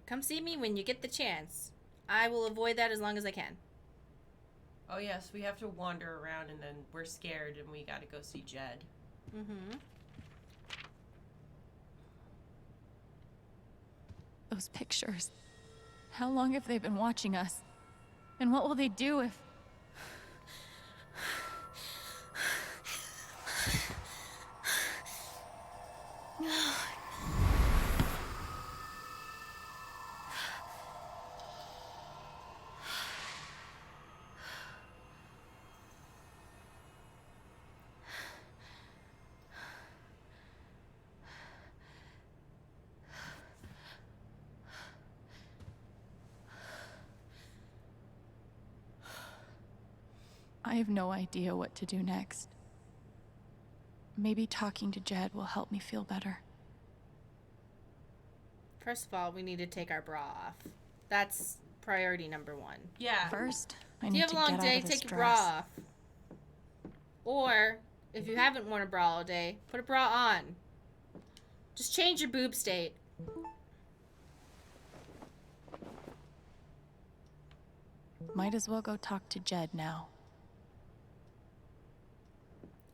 Come see me when you get the chance. I will avoid that as long as I can. Oh, yes, we have to wander around and then we're scared and we gotta go see Jed. Mm-hmm. Those pictures. How long have they been watching us? And what will they do if... I have no idea what to do next. Maybe talking to Jed will help me feel better. First of all, we need to take our bra off. That's priority number one. Yeah. First, I If you need have to a long get day, out of this take your bra dress. off. Or, if you haven't worn a bra all day, put a bra on. Just change your boob state. Might as well go talk to Jed now.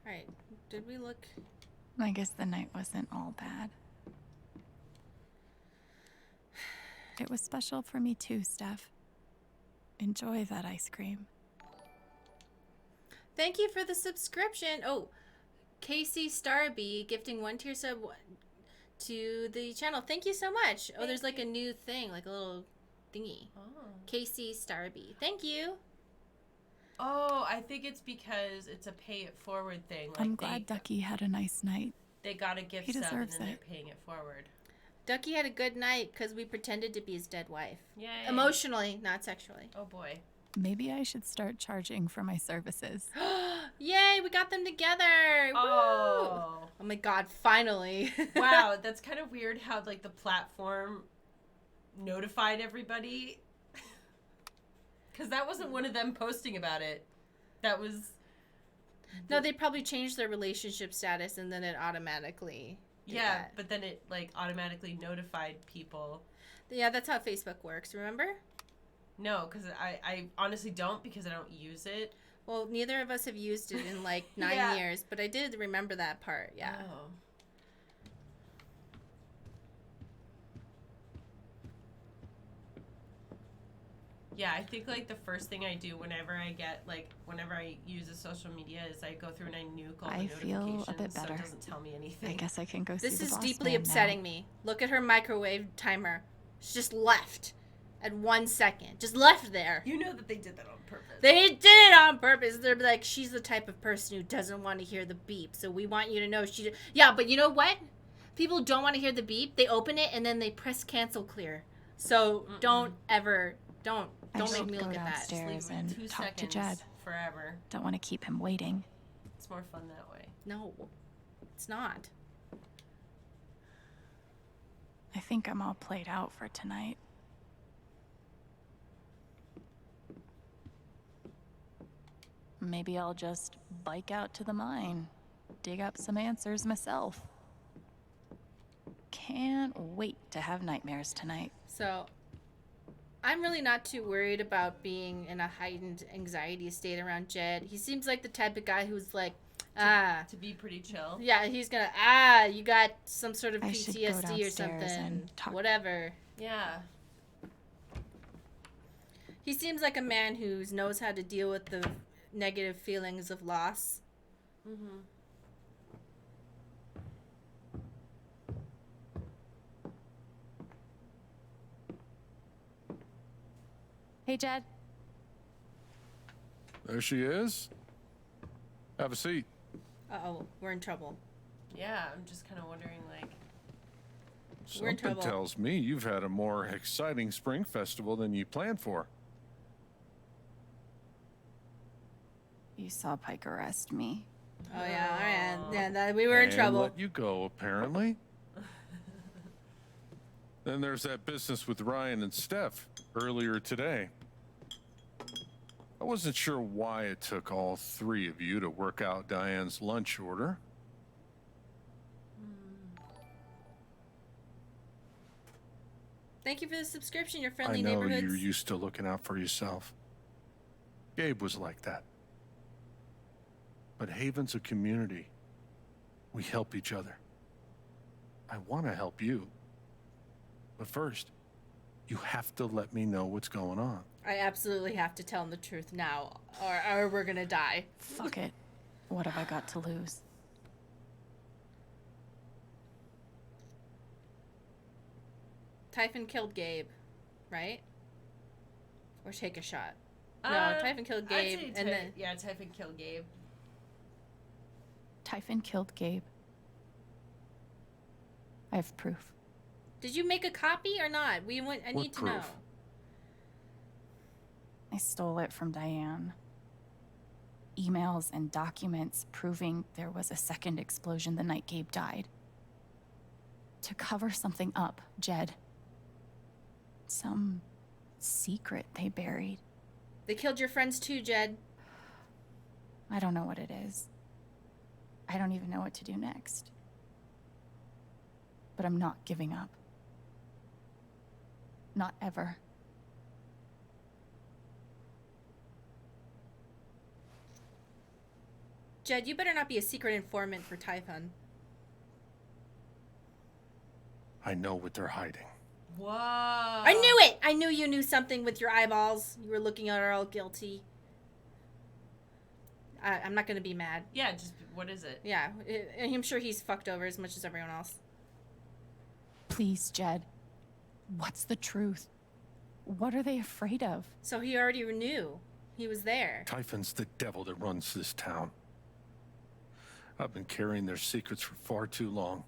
Alright, did we look? I guess the night wasn't all bad. It was special for me too, Steph. Enjoy that ice cream. Thank you for the subscription. Oh, Casey Starby gifting 1 tier sub to the channel. Thank you so much. Oh, there's like a new thing, like a little thingy. Oh. Casey Starby. Thank you. Oh, I think it's because it's a pay it forward thing. Like I'm glad Ducky had a nice night. they got a gift He sub and deserves then it. they're paying it forward. Ducky had a good night because we pretended to be his dead wife. Yay. Emotionally, not sexually. Oh boy. Maybe I should start charging for my services. Yay, we got them together. Oh. Woo! Oh my god, finally. Wow, that's kind of weird how like the platform notified everybody. Because that wasn't one of them posting about it. That was... No, they probably changed their relationship status and then it automatically did that. But then it like automatically notified people. Yeah, that's how Facebook works, remember? No, because I honestly don't because I don't use it. Well, neither of us have used it in like 9 Yeah. years, but I did remember that part, yeah. Oh. Yeah, I think like the first thing I do whenever I use a social media is I go through and I nuke all the I feel notifications a bit so better. it doesn't tell me anything. I guess I can go see This the is boss deeply man upsetting now. me. Look at her microwave timer. She just left at 1 second. Just left there. You know that they did that on purpose. They did it on purpose. They're like, she's the type of person who doesn't want to hear the beep. So we want you to know she... Yeah, but you know what? People don't want to hear the beep. They open it and then they press cancel clear. So don't ever... Don't make me look at that. Just leave downstairs it in and 2 talk to seconds Jed. forever. Don't want to keep him waiting. It's more fun that way. No, it's not. I think I'm all played out for tonight. Maybe I'll just bike out to the mine, dig up some answers myself. Can't wait to have nightmares tonight. So, I'm really not too worried about being in a heightened anxiety state around Jed. He seems like the type of guy who's like, To be pretty chill. yeah, he's gonna, you got some sort of I should go PTSD or downstairs something. and talk. Whatever. Yeah. He seems like a man who knows how to deal with the negative feelings of loss. Mm-hmm. Hey, Jed. There she is. Have a seat. Uh-oh, we're in trouble. Yeah, I'm just kind of wondering, like... We're in Something trouble. tells me you've had a more exciting spring festival than you planned for. You saw Pike arrest me. Oh, yeah, all right. Yeah, we were in And trouble. let you go, apparently. Then there's that business with Ryan and Steph earlier today. I wasn't sure why it took all three of you to work out Diane's lunch order. Thank you for the subscription, your I friendly know neighborhoods. you're used to looking out for yourself. Gabe was like that. But Haven's a community. We help each other. I want to help you. But first, you have to let me know what's going on. I absolutely have to tell him the truth now, or we're gonna die. Fuck it. What have I got to lose? Typhon killed Gabe, right? Or take a shot. No, Typhon killed I'd Gabe, say and then yeah, Typhon killed Gabe. Typhon killed Gabe. I have proof. did you make a copy or not? I What need to know. proof? I stole it from Diane. Emails and documents proving there was a second explosion the night Gabe died. To cover something up, Jed. Some secret they buried. They killed your friends too, Jed. I don't know what it is. I don't even know what to do next. But I'm not giving up. Not ever. Jed, you better not be a secret informant for Typhon. I know what they're hiding. Whoa. I knew it! I knew you knew something with your eyeballs. You were looking at her all guilty. I'm not gonna be mad. Yeah, just what is it? Yeah, I'm sure he's fucked over as much as everyone else. Please, Jed. What's the truth? What are they afraid of? So he already knew. He was there. Typhon's the devil that runs this town. I've been carrying their secrets for far too long.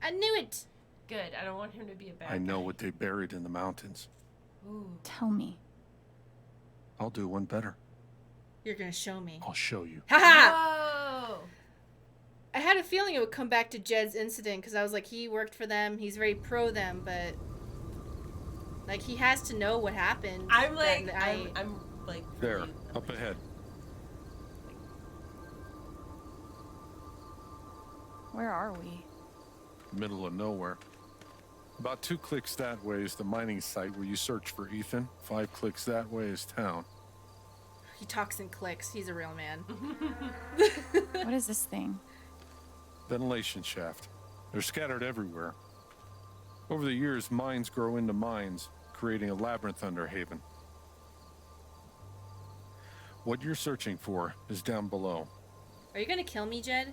I knew it! Good. I don't want him to be a bad I know guy. what they buried in the mountains. Ooh. Tell me. I'll do one better. You're gonna show me. I'll show you. Haha! Whoa. I had a feeling it would come back to Jed's incident because I was like, he worked for them. He's very pro them, but like he has to know what happened. I'm like, Then I'm like. There, really- up ahead. Where are we? Middle of nowhere. About 2 clicks that way is the mining site where you search for Ethan. 5 clicks that way is town. He talks in clicks. He's a real man. What is this thing? Ventilation shaft. They're scattered everywhere. Over the years, mines grow into mines, creating a labyrinth under Haven. What you're searching for is down below. Are you gonna kill me, Jed?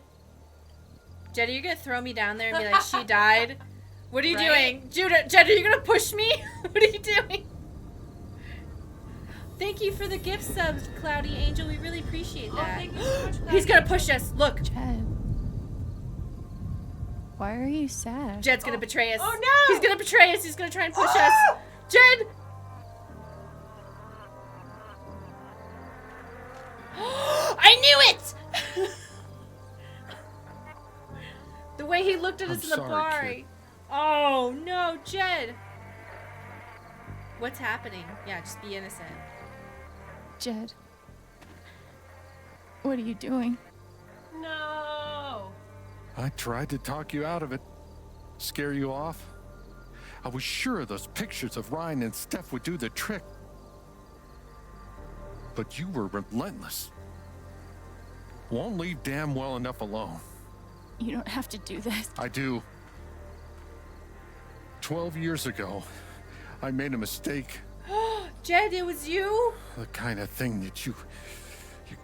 Jed, are you gonna throw me down there and be like, she died? What are you Right? doing? Jed, are you gonna push me? What are you doing? Thank you for the gift subs, Cloudy Angel. We really appreciate Oh, that. thank you so much, He's Cloudy. gonna push us. Look, Jed. Why are you sad? Jed's gonna betray us. Oh, no! He's gonna betray us. He's gonna try and push us. Jed! I knew it! The way he looked at us I'm in the sorry, bar. kid. Oh no, Jed! What's happening? Yeah, just be innocent. Jed. What are you doing? No. I tried to talk you out of it. Scare you off. I was sure those pictures of Ryan and Steph would do the trick. But you were relentless. Won't leave damn well enough alone. You don't have to do this. I do. 12 years ago, I made a mistake. Jed, it was you? The kind of thing that you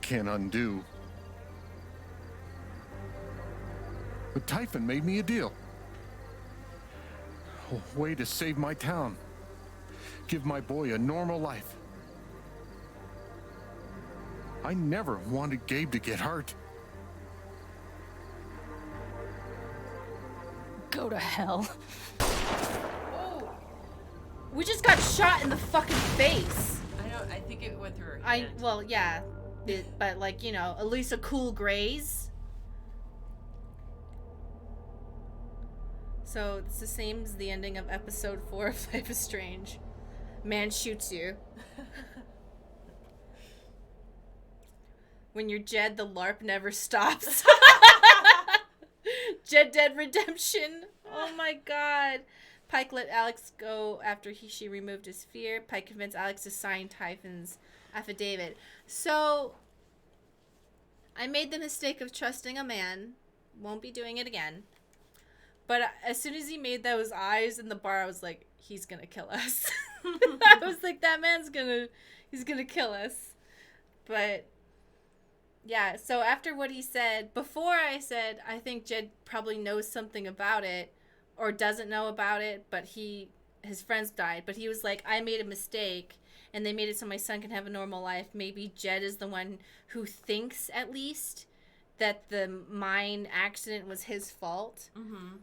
can't undo. But Typhon made me a deal. A way to save my town. Give my boy a normal life. I never wanted Gabe to get hurt. Go to hell. Oh. We just got shot in the fucking face. I think it went through her hand. Well, yeah. But like, you know, at least a cool graze. So it's the same as the ending of episode 4 of Life is Strange. Man shoots you. When you're Jed, the LARP never stops. Jed Dead Redemption. Oh my god. Pike let Alex go after she removed his fear. Pike convinced Alex to sign Typhon's affidavit. So, I made the mistake of trusting a man. Won't be doing it again. But as soon as he made those eyes in the bar, I was like, he's gonna kill us. I was like, that man's he's gonna kill us. But, yeah, so after what he said, before I said, I think Jed probably knows something about it, or doesn't know about it, but his friends died. But he was like, I made a mistake, and they made it so my son can have a normal life. Maybe Jed is the one who thinks, at least, that the mine accident was his fault. Mm-hmm.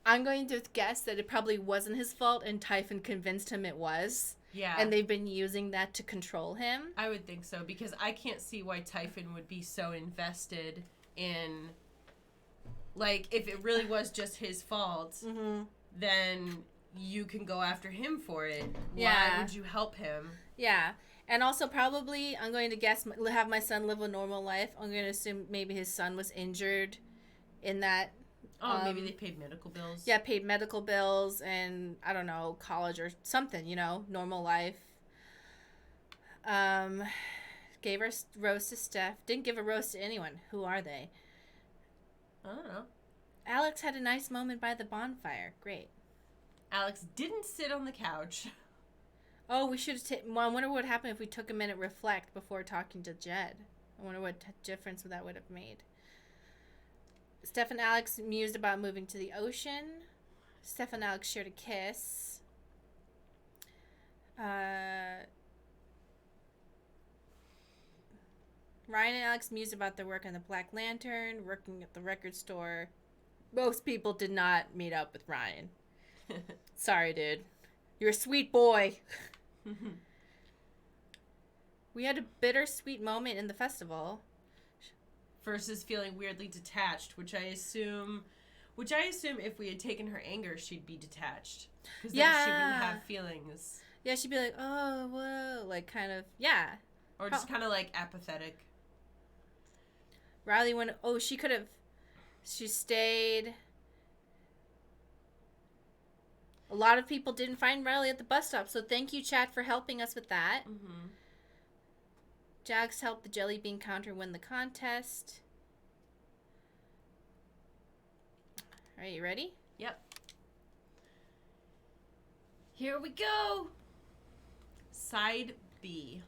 I'm going to guess that it probably wasn't his fault, and Typhon convinced him it was. Yeah. And they've been using that to control him. I would think so, because I can't see why Typhon would be so invested in... Like, if it really was just his fault, then you can go after him for it. Yeah. Why would you help him? Yeah. And also probably, I'm going to guess, have my son live a normal life. I'm going to assume maybe his son was injured in that. Oh, maybe they paid medical bills. Yeah, paid medical bills and, I don't know, college or something, normal life. Gave a rose to Steph. Didn't give a rose to anyone. Who are they? I don't know. Alex had a nice moment by the bonfire. Great. Alex didn't sit on the couch. Oh, we should have I wonder what would happen if we took a minute to reflect before talking to Jed. I wonder what difference that would have made. Steph and Alex mused about moving to the ocean. Steph and Alex shared a kiss. Ryan and Alex mused about their work on the Black Lantern, working at the record store. Most people did not meet up with Ryan. Sorry, dude. You're a sweet boy. We had a bittersweet moment in the festival. Versus feeling weirdly detached, which I assume if we had taken her anger, she'd be detached. Because then she wouldn't have feelings. Yeah, she'd be like, oh, whoa, like kind of, yeah. Or just kind of like apathetic. Riley went, she stayed. A lot of people didn't find Riley at the bus stop, so thank you, chat, for helping us with that. Mm-hmm. Jax helped the Jelly Bean Counter win the contest. Are you ready? Yep. Here we go. Side B.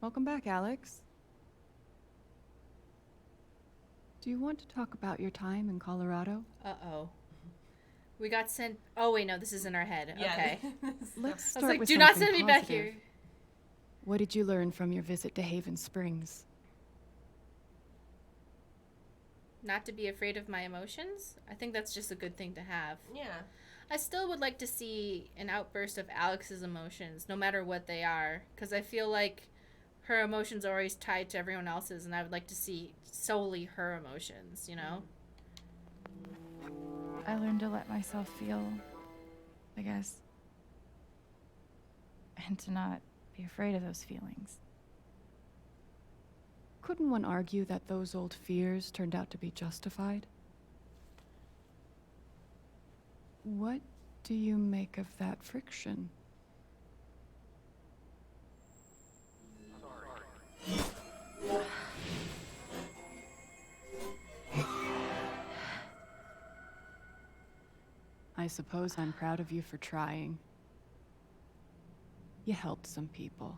Welcome back, Alex. Do you want to talk about your time in Colorado? Uh-oh. We got sent... Oh, wait, no, this is in our head. Yeah. Okay. Let's I start was like, with do not something send me back positive. here. What did you learn from your visit to Haven Springs? Not to be afraid of my emotions? I think that's just a good thing to have. Yeah. I still would like to see an outburst of Alex's emotions, no matter what they are, because I feel like her emotions are always tied to everyone else's, and I would like to see solely her emotions, I learned to let myself feel, I guess. And to not be afraid of those feelings. Couldn't one argue that those old fears turned out to be justified? What do you make of that friction? I suppose I'm proud of you for trying. You helped some people.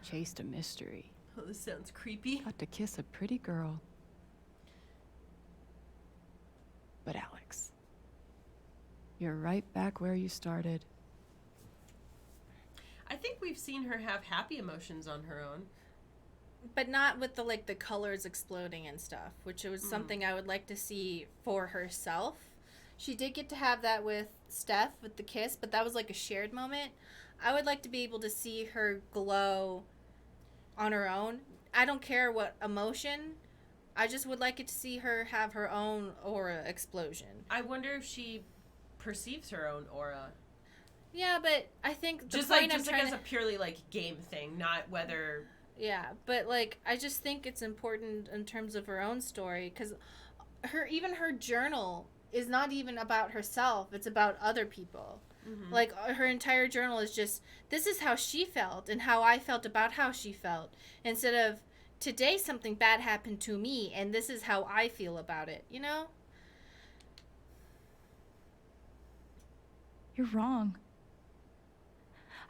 Chased a mystery. Oh, this sounds creepy. Got to kiss a pretty girl. But Alex, you're right back where you started. I think we've seen her have happy emotions on her own. But not with the colors exploding and stuff, which was something I would like to see for herself. She did get to have that with Steph, with the kiss, but that was like a shared moment. I would like to be able to see her glow on her own. I don't care what emotion. I just would like it to see her have her own aura explosion. I wonder if she perceives her own aura. Yeah, but I think the Just point like I'm just like trying as to... a purely like game thing, not whether. Yeah, but like I just think it's important in terms of her own story because her journal is not even about herself; it's about other people. Mm-hmm. Like her entire journal is just this is how she felt and how I felt about how she felt instead of today something bad happened to me and this is how I feel about it. You know? You're wrong.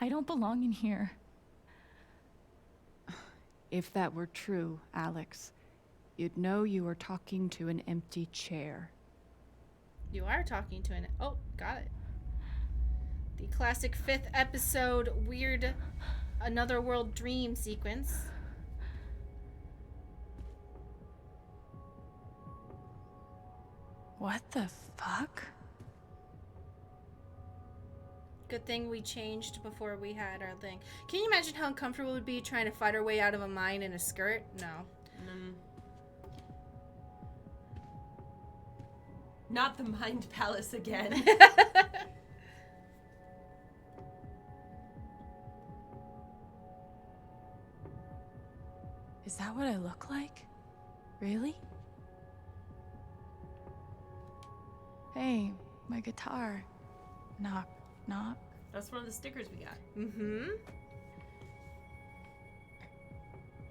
I don't belong in here. If that were true, Alex, you'd know you were talking to an empty chair. You are talking to an... Oh, got it. The classic 5th episode weird another world dream sequence. What the fuck? Good thing we changed before we had our thing. Can you imagine how uncomfortable it would be trying to fight our way out of a mine in a skirt? No. Not the Mind Palace again. Is that what I look like? Really? Hey, my guitar. Knock, knock. That's one of the stickers we got. Mm-hmm.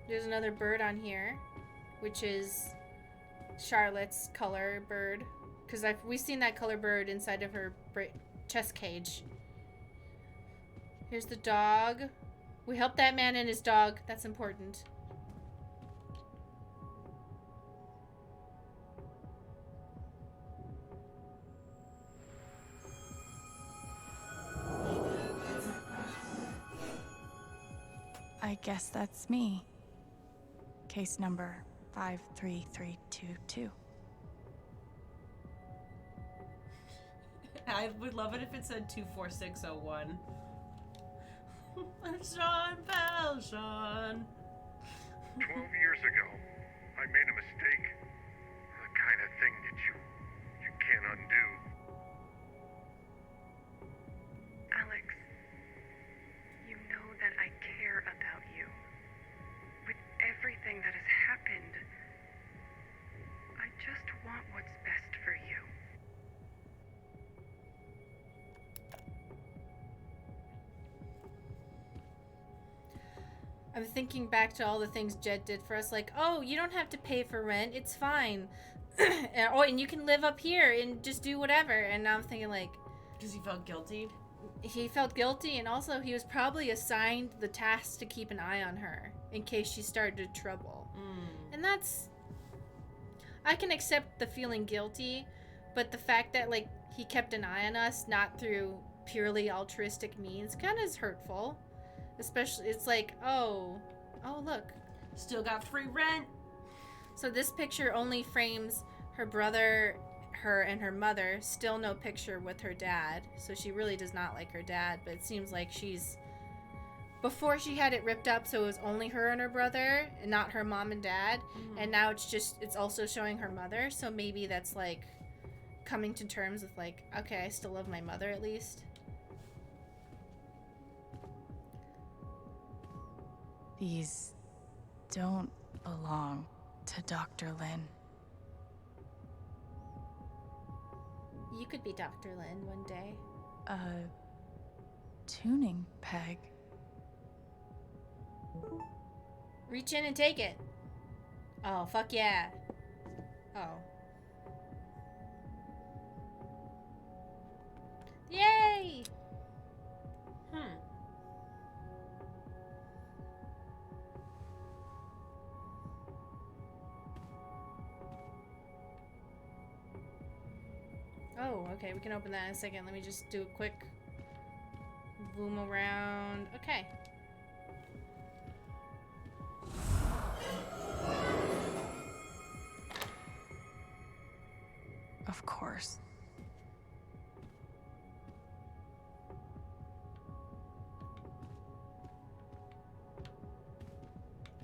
There's another bird on here, which is Charlotte's color bird. Because we've seen that color bird inside of her chest cage. Here's the dog. We helped that man and his dog. That's important. I guess that's me. Case number 53322. I would love it if it said 24601. Sean Sean. 12 years ago, I made a mistake. The kind of thing that you can't undo. Alex, you know that I care about you. With everything that has happened, I just want what's best for you. I'm thinking back to all the things Jed did for us, like, oh, you don't have to pay for rent, it's fine. and you can live up here and just do whatever. And now I'm thinking, like... Because he felt guilty? He felt guilty, and also he was probably assigned the task to keep an eye on her in case she started trouble. And that's... I can accept the feeling guilty, but the fact that, like, he kept an eye on us, not through purely altruistic means, kind of is hurtful. Especially, it's like, oh, look. Still got free rent. So this picture only frames her brother, her, and her mother. Still no picture with her dad. So she really does not like her dad, but it seems like she's... Before she had it ripped up, so it was only her and her brother, and not her mom and dad. And now it's also showing her mother, so maybe that's like coming to terms with like, okay, I still love my mother at least. These don't belong to Dr. Lin. You could be Dr. Lin one day. A tuning peg. Reach in and take it. Oh, fuck yeah. Oh. Yay! Oh, okay, we can open that in a second. Let me just do a quick boom around. Okay. Of course.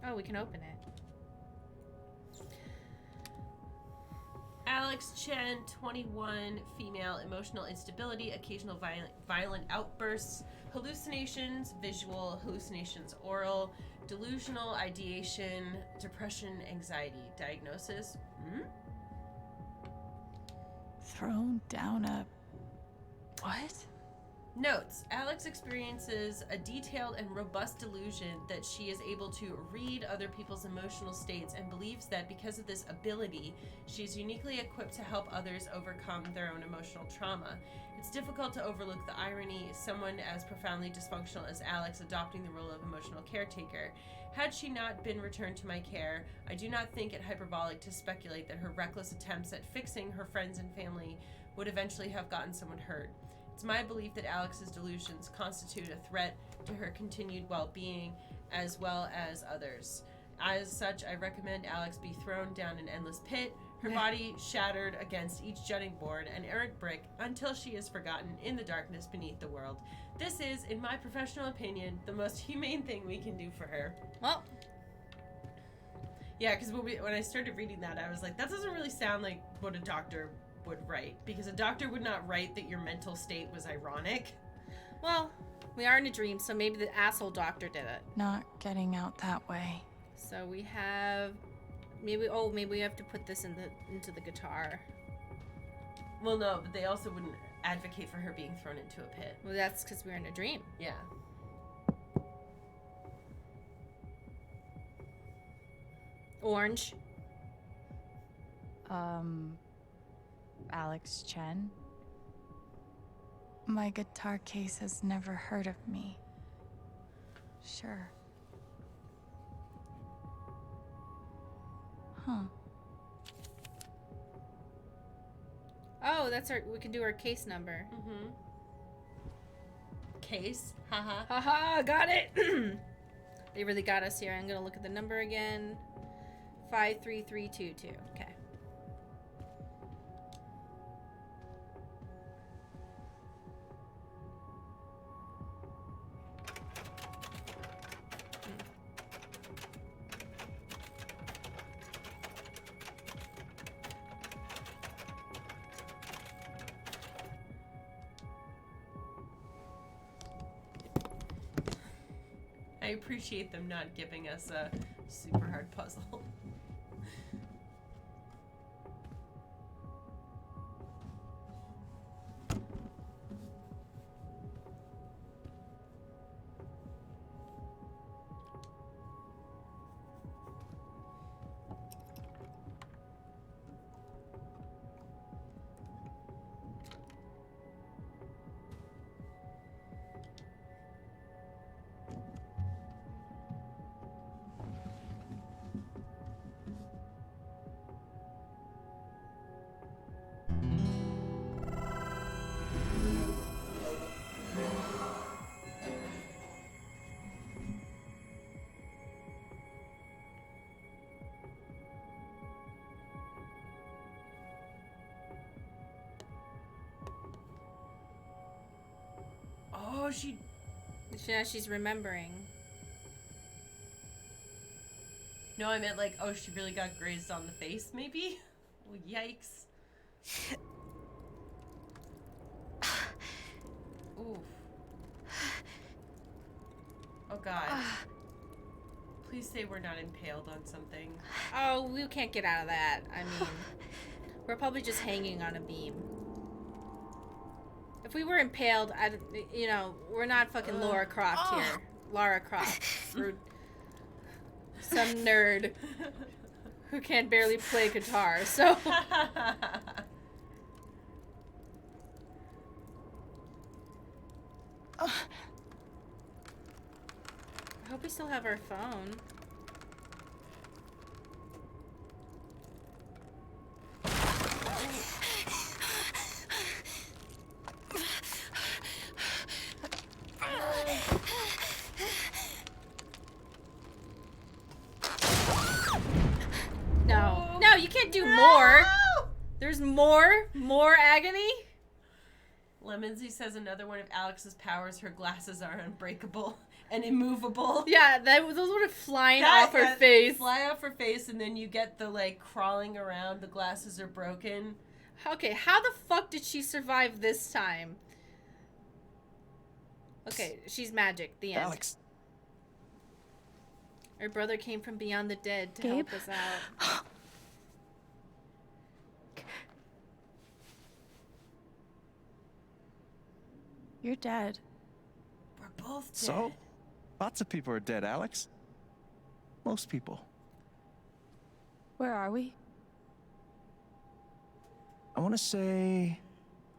Oh, we can open it. Alex, Alex Chen, 21, female, emotional instability, occasional violent outbursts, hallucinations, visual, hallucinations oral, delusional, ideation, depression, anxiety. Diagnosis? Thrown down a... what? Notes. Alex experiences a detailed and robust delusion that she is able to read other people's emotional states and believes that because of this ability, she is uniquely equipped to help others overcome their own emotional trauma. It's difficult to overlook the irony, someone as profoundly dysfunctional as Alex adopting the role of emotional caretaker. Had she not been returned to my care, I do not think it hyperbolic to speculate that her reckless attempts at fixing her friends and family would eventually have gotten someone hurt. It's my belief that Alex's delusions constitute a threat to her continued well-being as well as others. As such, I recommend Alex be thrown down an endless pit, her body shattered against each jutting board and errant brick until she is forgotten in the darkness beneath the world. This is, in my professional opinion, the most humane thing we can do for her. Well, yeah, because when I started reading that, I was like, that doesn't really sound like what a doctor would write, because a doctor would not write that your mental state was ironic. well, we are in a dream, so maybe the asshole doctor did it. Not getting out that way. So we have maybe we have to put this into the guitar. Well, no, but they also wouldn't advocate for her being thrown into a pit. Well, that's because we're in a dream. Yeah. Orange. Alex Chen? My guitar case has never heard of me. Sure. Huh. Oh, that's we can do our case number. Mm-hmm. Case? Haha. Haha, got it! They really got us here. I'm gonna look at the number again. 53322. Okay. I appreciate them not giving us a super hard puzzle. Oh, She's remembering. No, I meant like, oh, she really got grazed on the face, maybe? Oh, yikes. Oof. Oh, God. Please say we're not impaled on something. Oh, we can't get out of that. I mean, we're probably just hanging on a beam. If we were impaled, we're not fucking Laura Croft here. Lara Croft. We're some nerd who can barely play guitar, so... I hope we still have our phone. No, you can't do more. There's more agony. Lemonsy says another one of Alex's powers, her glasses are unbreakable and immovable. Yeah, those would have flying off her face. Fly off her face, and then you get the, like, crawling around, the glasses are broken. Okay, how the fuck did she survive this time? Okay, she's magic. The end. Alex. Her brother came from beyond the dead to Gabe? help us out. You're dead. We're both dead. So? Lots of people are dead, Alex. Most people. Where are we? I want to say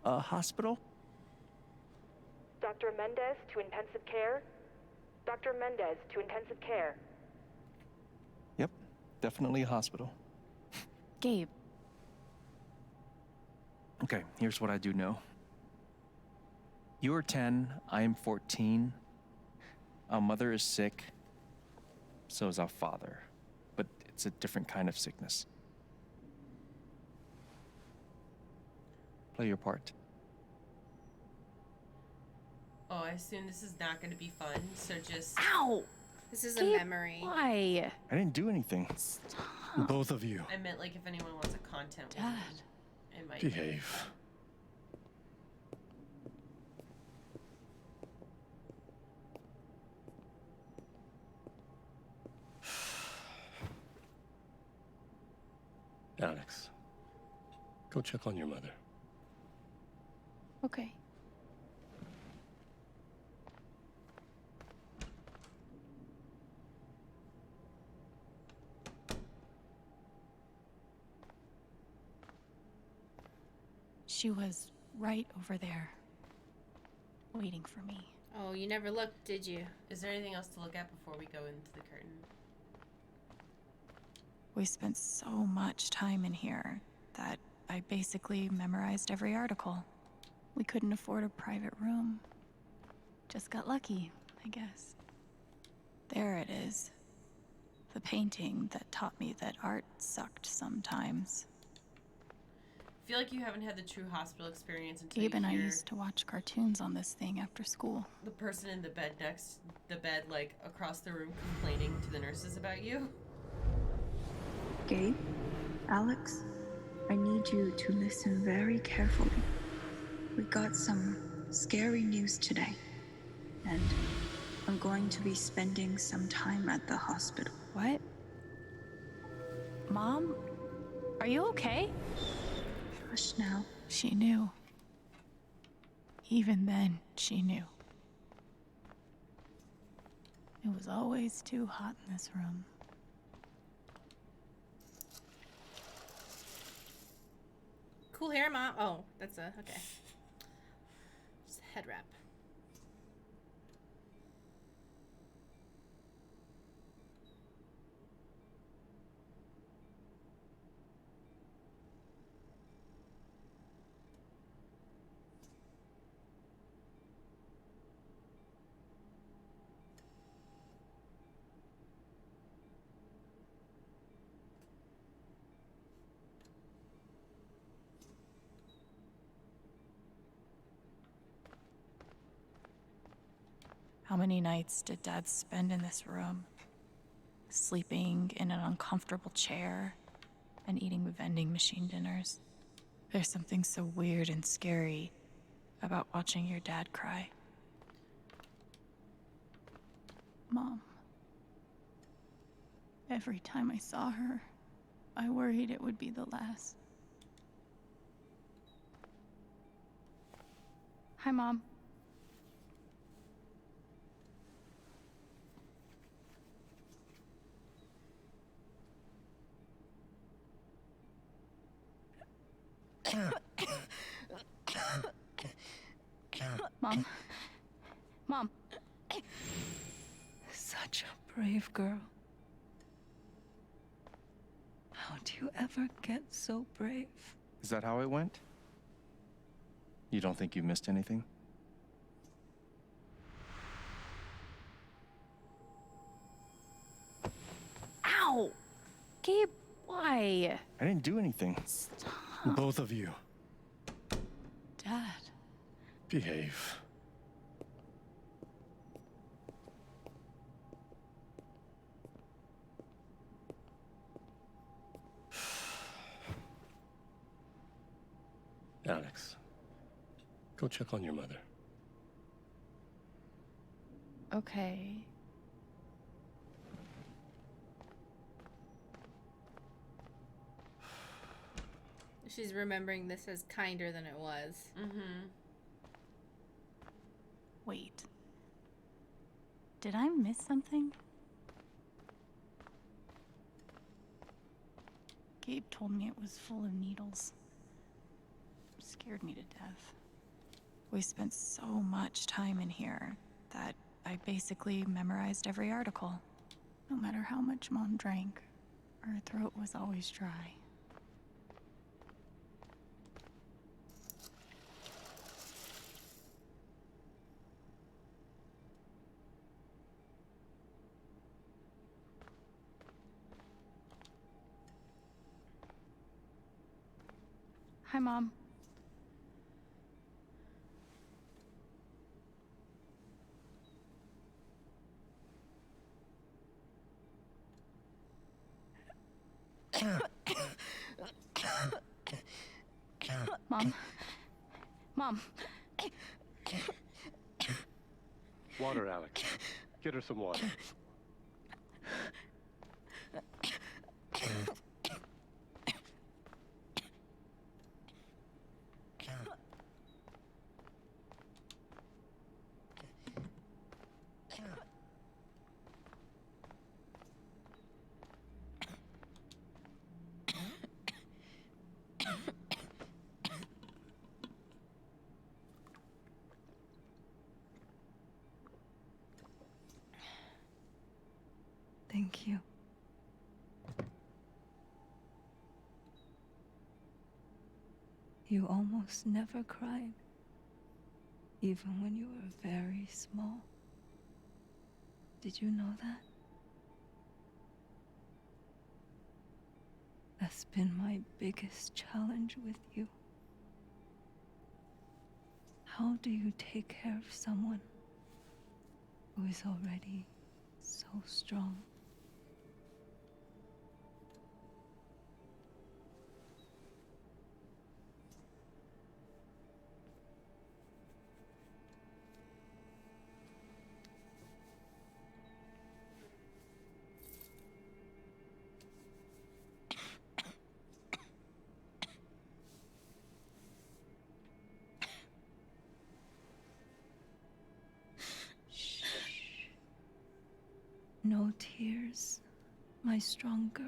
a hospital. Dr. Mendez to intensive care. Dr. Mendez to intensive care. Yep, definitely a hospital. Gabe. Okay, here's what I do know. You are 10, I am 14. Our mother is sick. So is our father. But it's a different kind of sickness. Play your part. Oh, I assume this is not going to be fun, so just... Ow! This is a Gabe, memory. Why? I didn't do anything. Stop. Both of you. I meant, like, if anyone wants a content one, Dad. it might Behave. Alex, go check on your mother. Okay. She was right over there, waiting for me. Oh, you never looked, did you? Is there anything else to look at before we go into the curtain? We spent so much time in here that I basically memorized every article. We couldn't afford a private room. Just got lucky, I guess. There it is. The painting that taught me that art sucked sometimes. I feel like you haven't had the true hospital experience until Gabe you and I hear used to watch cartoons on this thing after school. the person in the bed next, the bed, like, across the room complaining to the nurses about you. Gabe, Alex, I need you to listen very carefully. We got some scary news today, and I'm going to be spending some time at the hospital. What? Mom? Are you okay? Hush now. She knew. Even then, she knew. It was always too hot in this room. Cool hair, Mom. Oh, that's a... Okay. Just a head wrap. How many nights did Dad spend in this room? Sleeping in an uncomfortable chair and eating vending machine dinners. There's something so weird and scary about watching your dad cry. Mom. Every time I saw her, I worried it would be the last. Hi, Mom. Mom. Mom. Such a brave girl. How do you ever get so brave? Is that how it went? You don't think you missed anything? Ow! Gabe, why? I didn't do anything. Stop. Both of you. Dad. Behave. Alex, go check on your mother. Okay. She's remembering this as kinder than it was. Mm-hmm. Wait. Did I miss something? Gabe told me it was full of needles. Scared me to death. We spent so much time in here that I basically memorized every article. No matter how much Mom drank, her throat was always dry. Hi, Mom. Mom. Mom. Water, Alex. Get her some water. Thank you. You almost never cried, even when you were very small. Did you know that? That's been my biggest challenge with you. How do you take care of someone who is already so strong? No tears, my strong girl.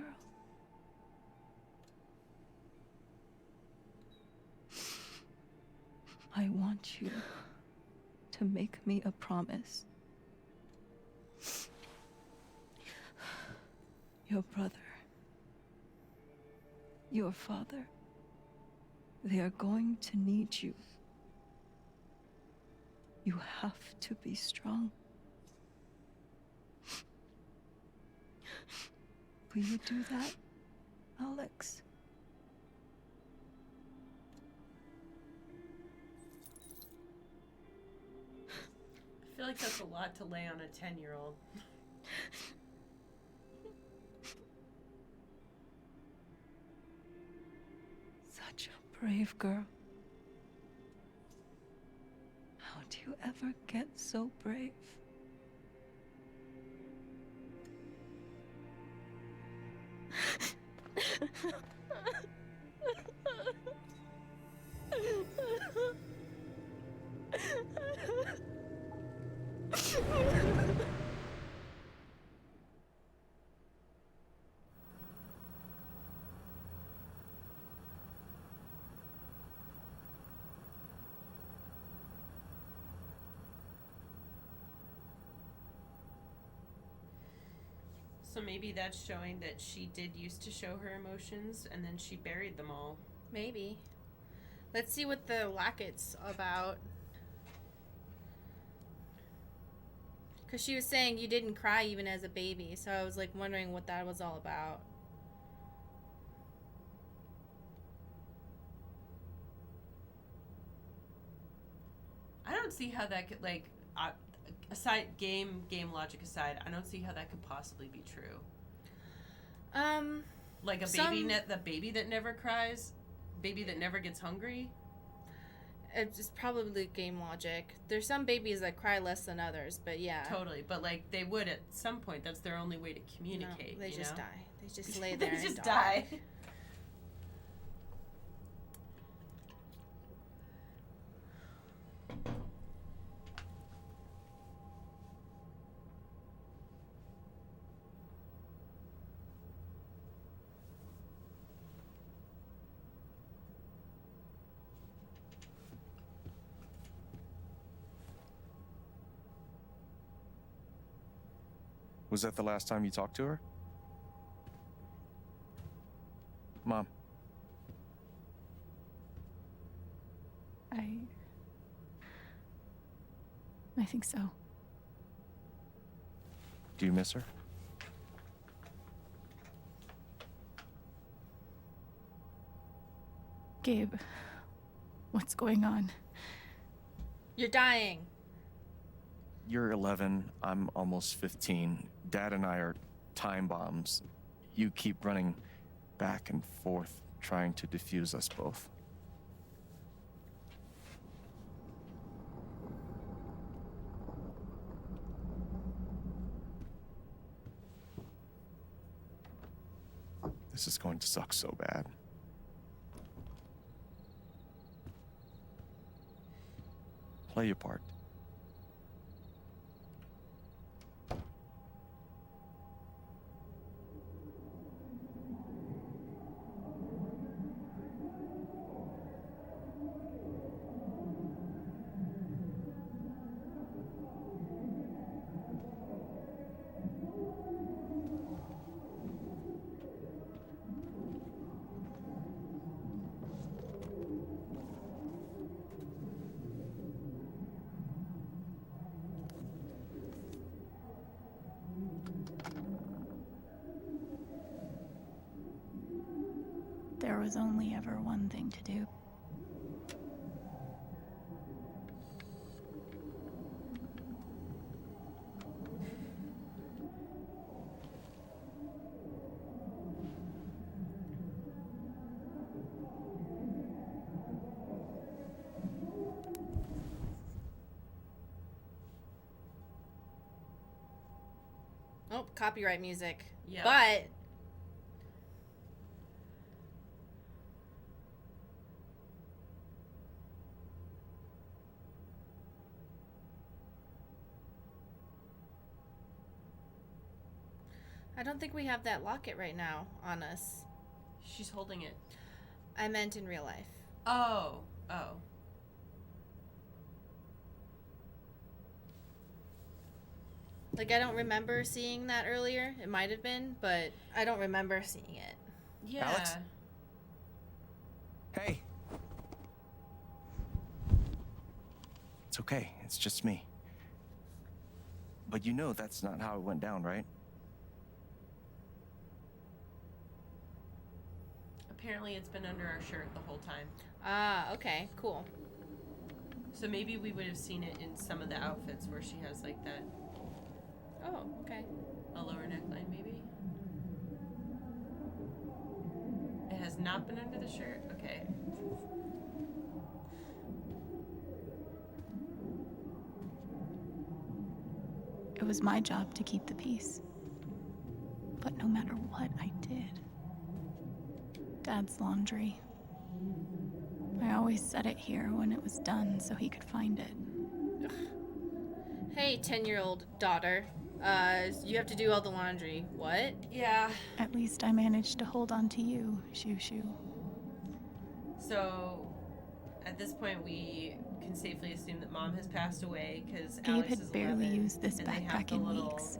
I want you to make me a promise. Your brother, your father, they are going to need you. You have to be strong. Will you do that, Alex? I feel like that's a lot to lay on a 10-year-old. Such a brave girl. How do you ever get so brave? So maybe that's showing that she did used to show her emotions and then she buried them all. Maybe. Let's see what the locket's about. Because she was saying you didn't cry even as a baby, so I was like wondering what that was all about. don't see how that could, like, aside game logic aside, I don't see how that could possibly be true. Like a the baby that never cries, baby that never gets hungry. It's probably game logic. There's some babies that cry less than others, but yeah. Totally, but like they would at some point. That's their only way to communicate. No, they just know? die. They just lay there they and just die. die. Was that the last time you talked to her? Mom. I think so. Do you miss her? Gabe, what's going on? You're dying. You're 11, I'm almost 15. Dad and I are time bombs. You keep running back and forth, trying to defuse us both. This is going to suck so bad. Play your part. There was only ever one thing to do. Oh, copyright music. Yeah. But I don't think we have that locket right now on us. She's holding it. I meant in real life. Oh. Like, I don't remember seeing that earlier. It might have been, but I don't remember seeing it. Yeah. Alex? Hey. It's okay. It's just me. But you know that's not how it went down, right? Apparently it's been under our shirt the whole time. Ah, okay, cool. So maybe we would have seen it in some of the outfits where she has like that. Oh, okay. A lower neckline, maybe? It has not been under the shirt? Okay. It was my job to keep the peace. But no matter what I did, Dad's laundry, I always set it here when it was done so he could find it. Ugh. Hey, 10-year-old daughter. You have to do all the laundry. What? Yeah. At least I managed to hold on to you, Shoo Shoo. So, at this point, we can safely assume that Mom has passed away because Gabe Alex had is barely 11, used this and they have backpack the in little weeks.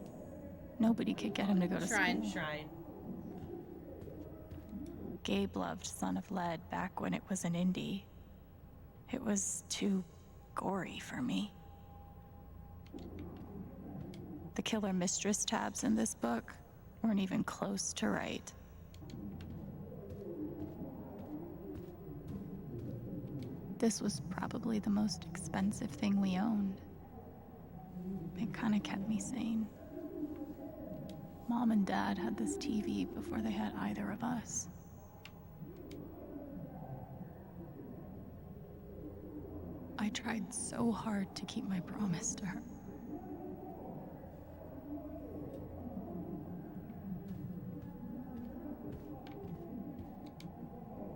Nobody could get him to go to Shrine. school. Shrine. Gabe loved Son of Lead back when it was an indie. It was too gory for me. The Killer Mistress tabs in this book weren't even close to right. This was probably the most expensive thing we owned. It kind of kept me sane. Mom and Dad had this TV before they had either of us. I tried so hard to keep my promise to her.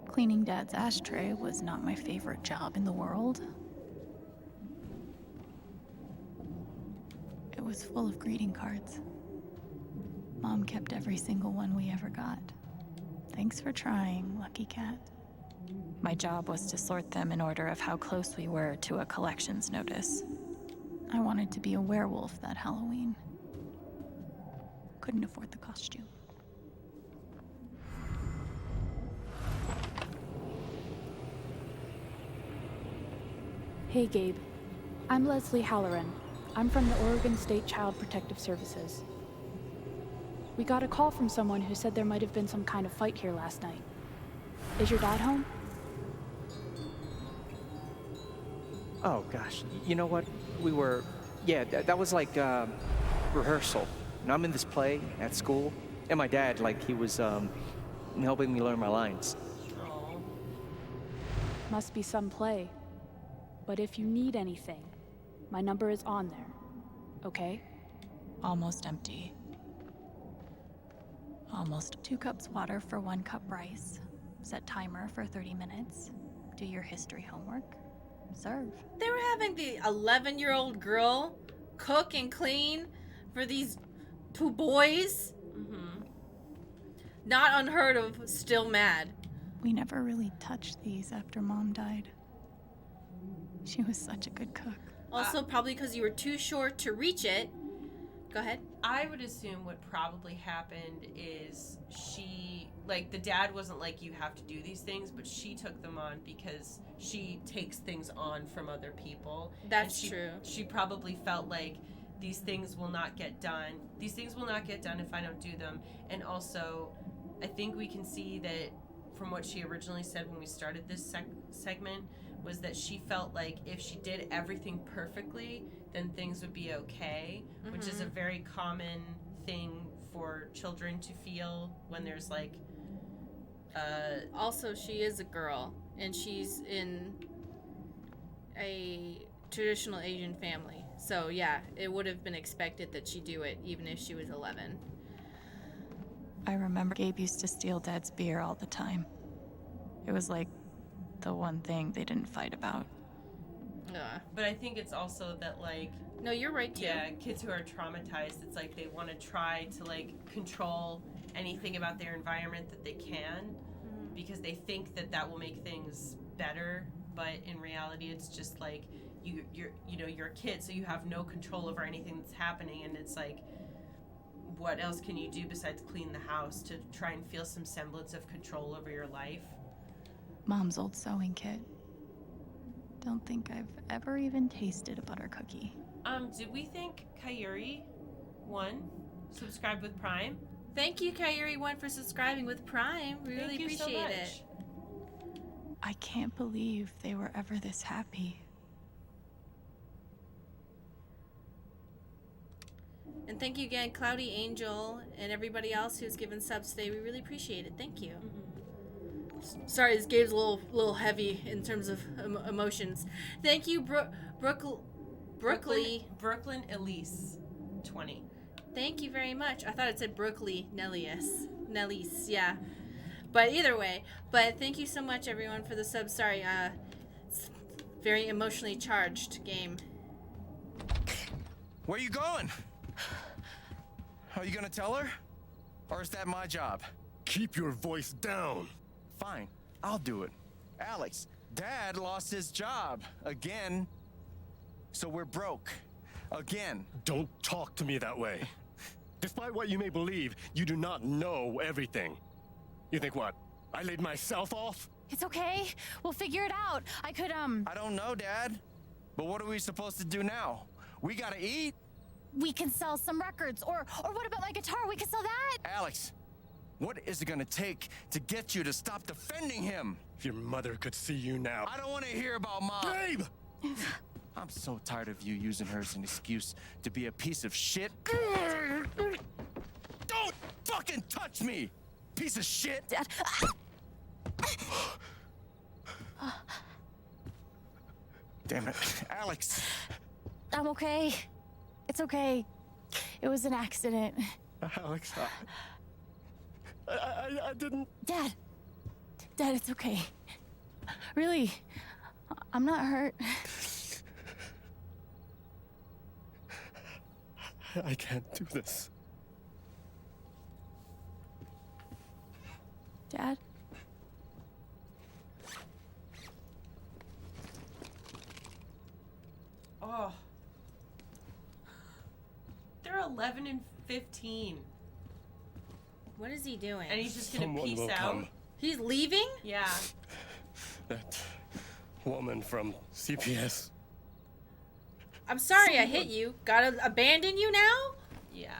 Cleaning Dad's ashtray was not my favorite job in the world. It was full of greeting cards. Mom kept every single one we ever got. Thanks for trying, Lucky Cat. My job was to sort them in order of how close we were to a collections notice. I wanted to be a werewolf that Halloween. Couldn't afford the costume. Hey, Gabe. I'm Leslie Halloran. I'm from the Oregon State Child Protective Services. We got a call from someone who said there might have been some kind of fight here last night. Is your dad home? Oh, gosh. You know what? That was like rehearsal. And I'm in this play at school. And my dad, he was helping me learn my lines. Must be some play. But if you need anything, my number is on there. Okay? Almost empty. Almost 2 cups water for 1 cup rice. Set timer for 30 minutes. Do your history homework. Serve. They were having the 11-year-old girl cook and clean for these 2 boys. Mm-hmm. Not unheard of, still mad. We never really touched these after Mom died. She was such a good cook. Also, probably because you were too short to reach it. Go ahead. I would assume what probably happened is the dad wasn't like, you have to do these things, but she took them on because she takes things on from other people. That's true. She probably felt like these things will not get done. These things will not get done if I don't do them. And also, I think we can see that from what she originally said when we started this segment, was that she felt like if she did everything perfectly, then things would be okay, which is a very common thing for children to feel when there's also, she is a girl, and she's in a traditional Asian family. So, yeah, it would have been expected that she do it, even if she was 11. I remember Gabe used to steal Dad's beer all the time. It was like the one thing they didn't fight about. But I think it's also that, no, you're right, too. Yeah, kids who are traumatized, it's like they want to try to, control anything about their environment that they can, because they think that will make things better, but in reality, it's just you're a kid, so you have no control over anything that's happening, and it's what else can you do besides clean the house to try and feel some semblance of control over your life? Mom's old sewing kit. Don't think I've ever even tasted a butter cookie. Did we thank Kayuri1 subscribed with Prime? Thank you, Kayuri1, for subscribing with Prime. We really appreciate it. I can't believe they were ever this happy. And thank you again, Cloudy Angel, and everybody else who's given subs today. We really appreciate it. Thank you. Sorry, this game's a little heavy in terms of emotions. Thank you, Brooklyn Elise 20. Thank you very much. I thought it said Brooklyn Nellius, yeah. But either way, thank you so much, everyone, for the sub. Sorry, it's very emotionally charged game. Where are you going? Are you gonna tell her? Or is that my job? Keep your voice down. Fine, I'll do it. Alex, Dad lost his job again. So we're broke. Again. Don't talk to me that way. Despite what you may believe, you do not know everything. You think what? I laid myself off? It's okay. We'll figure it out. I don't know, Dad. But what are we supposed to do now? We gotta eat. We can sell some records. Or what about my guitar? We can sell that. Alex, What is it gonna take to get you to stop defending him? If your mother could see you now. I don't want to hear about Mom. Gabe! I'm so tired of you using her as an excuse to be a piece of shit. Don't fucking touch me, piece of shit! Dad. Damn it, Alex. I'm okay. It's okay. It was an accident. Alex, I didn't... Dad, it's okay. Really, I'm not hurt. I can't do this. Dad? Oh. They're 11 and 15. What is he doing? And he's just gonna Someone peace will out. come. He's leaving? Yeah. That woman from CPS. I'm sorry I hit you. Gotta abandon you now? Yeah.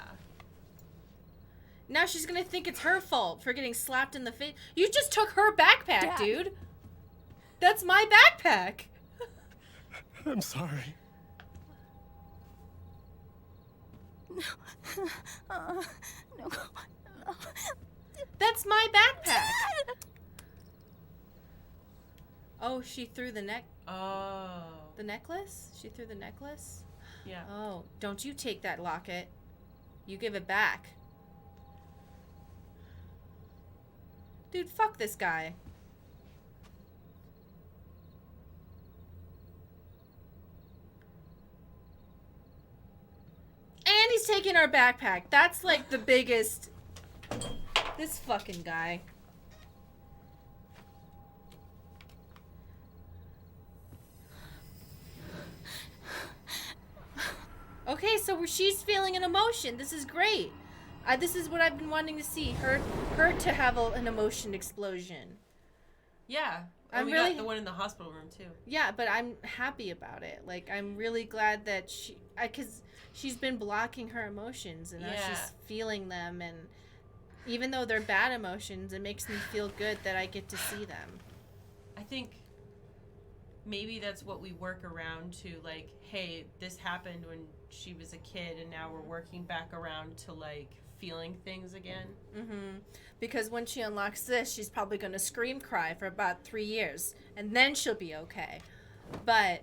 Now she's gonna think it's her fault for getting slapped in the face. You just took her backpack, Dad. dude. That's my backpack. I'm sorry. No. That's my backpack. Oh, she threw the the necklace? She threw the necklace? Yeah. Oh, don't you take that locket. You give it back. Dude, fuck this guy. And he's taking our backpack. That's like the biggest... This fucking guy. Okay, so she's feeling an emotion. This is great. This is what I've been wanting to see. Her to have an emotion explosion. Yeah. I'm We really got the one in the hospital room too. Yeah, but I'm happy about it. Like, I'm really glad that because she's been blocking her emotions and now she's feeling them, and even though they're bad emotions, it makes me feel good that I get to see them. I think maybe that's what we work around to, like, hey, this happened when she was a kid and now we're working back around to, like, feeling things again. Mm-hmm. Because when she unlocks this, she's probably going to scream cry for about 3 years, and then she'll be okay. But...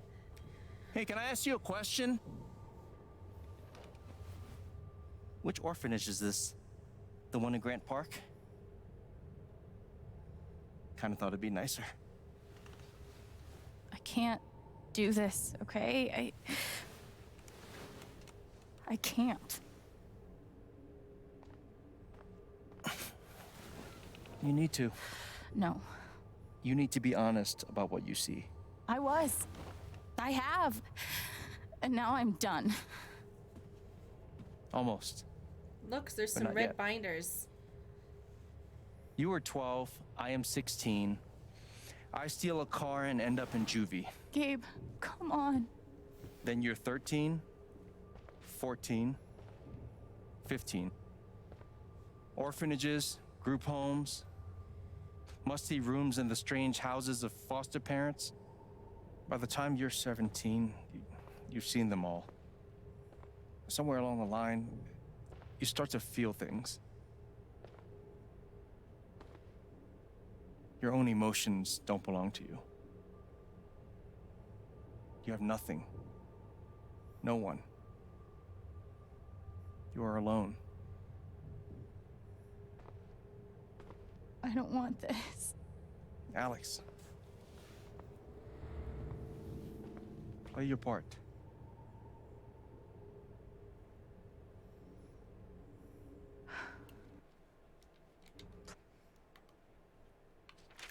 Hey, can I ask you a question? Which orphanage is this? The one in Grant Park? Kind of thought it'd be nicer. I can't do this, okay? I can't. You need to. No. You need to be honest about what you see. I was. I have. And now I'm done. Almost. Look, there's But some not red yet. binders. You were 12, I am 16. I steal a car and end up in juvie. Gabe, come on. Then you're 13, 14, 15. Orphanages, group homes, musty rooms in the strange houses of foster parents. By the time you're 17, you've seen them all. Somewhere along the line, you start to feel things. Your own emotions don't belong to you. You have nothing. No one. You are alone. I don't want this. Alex. Play your part.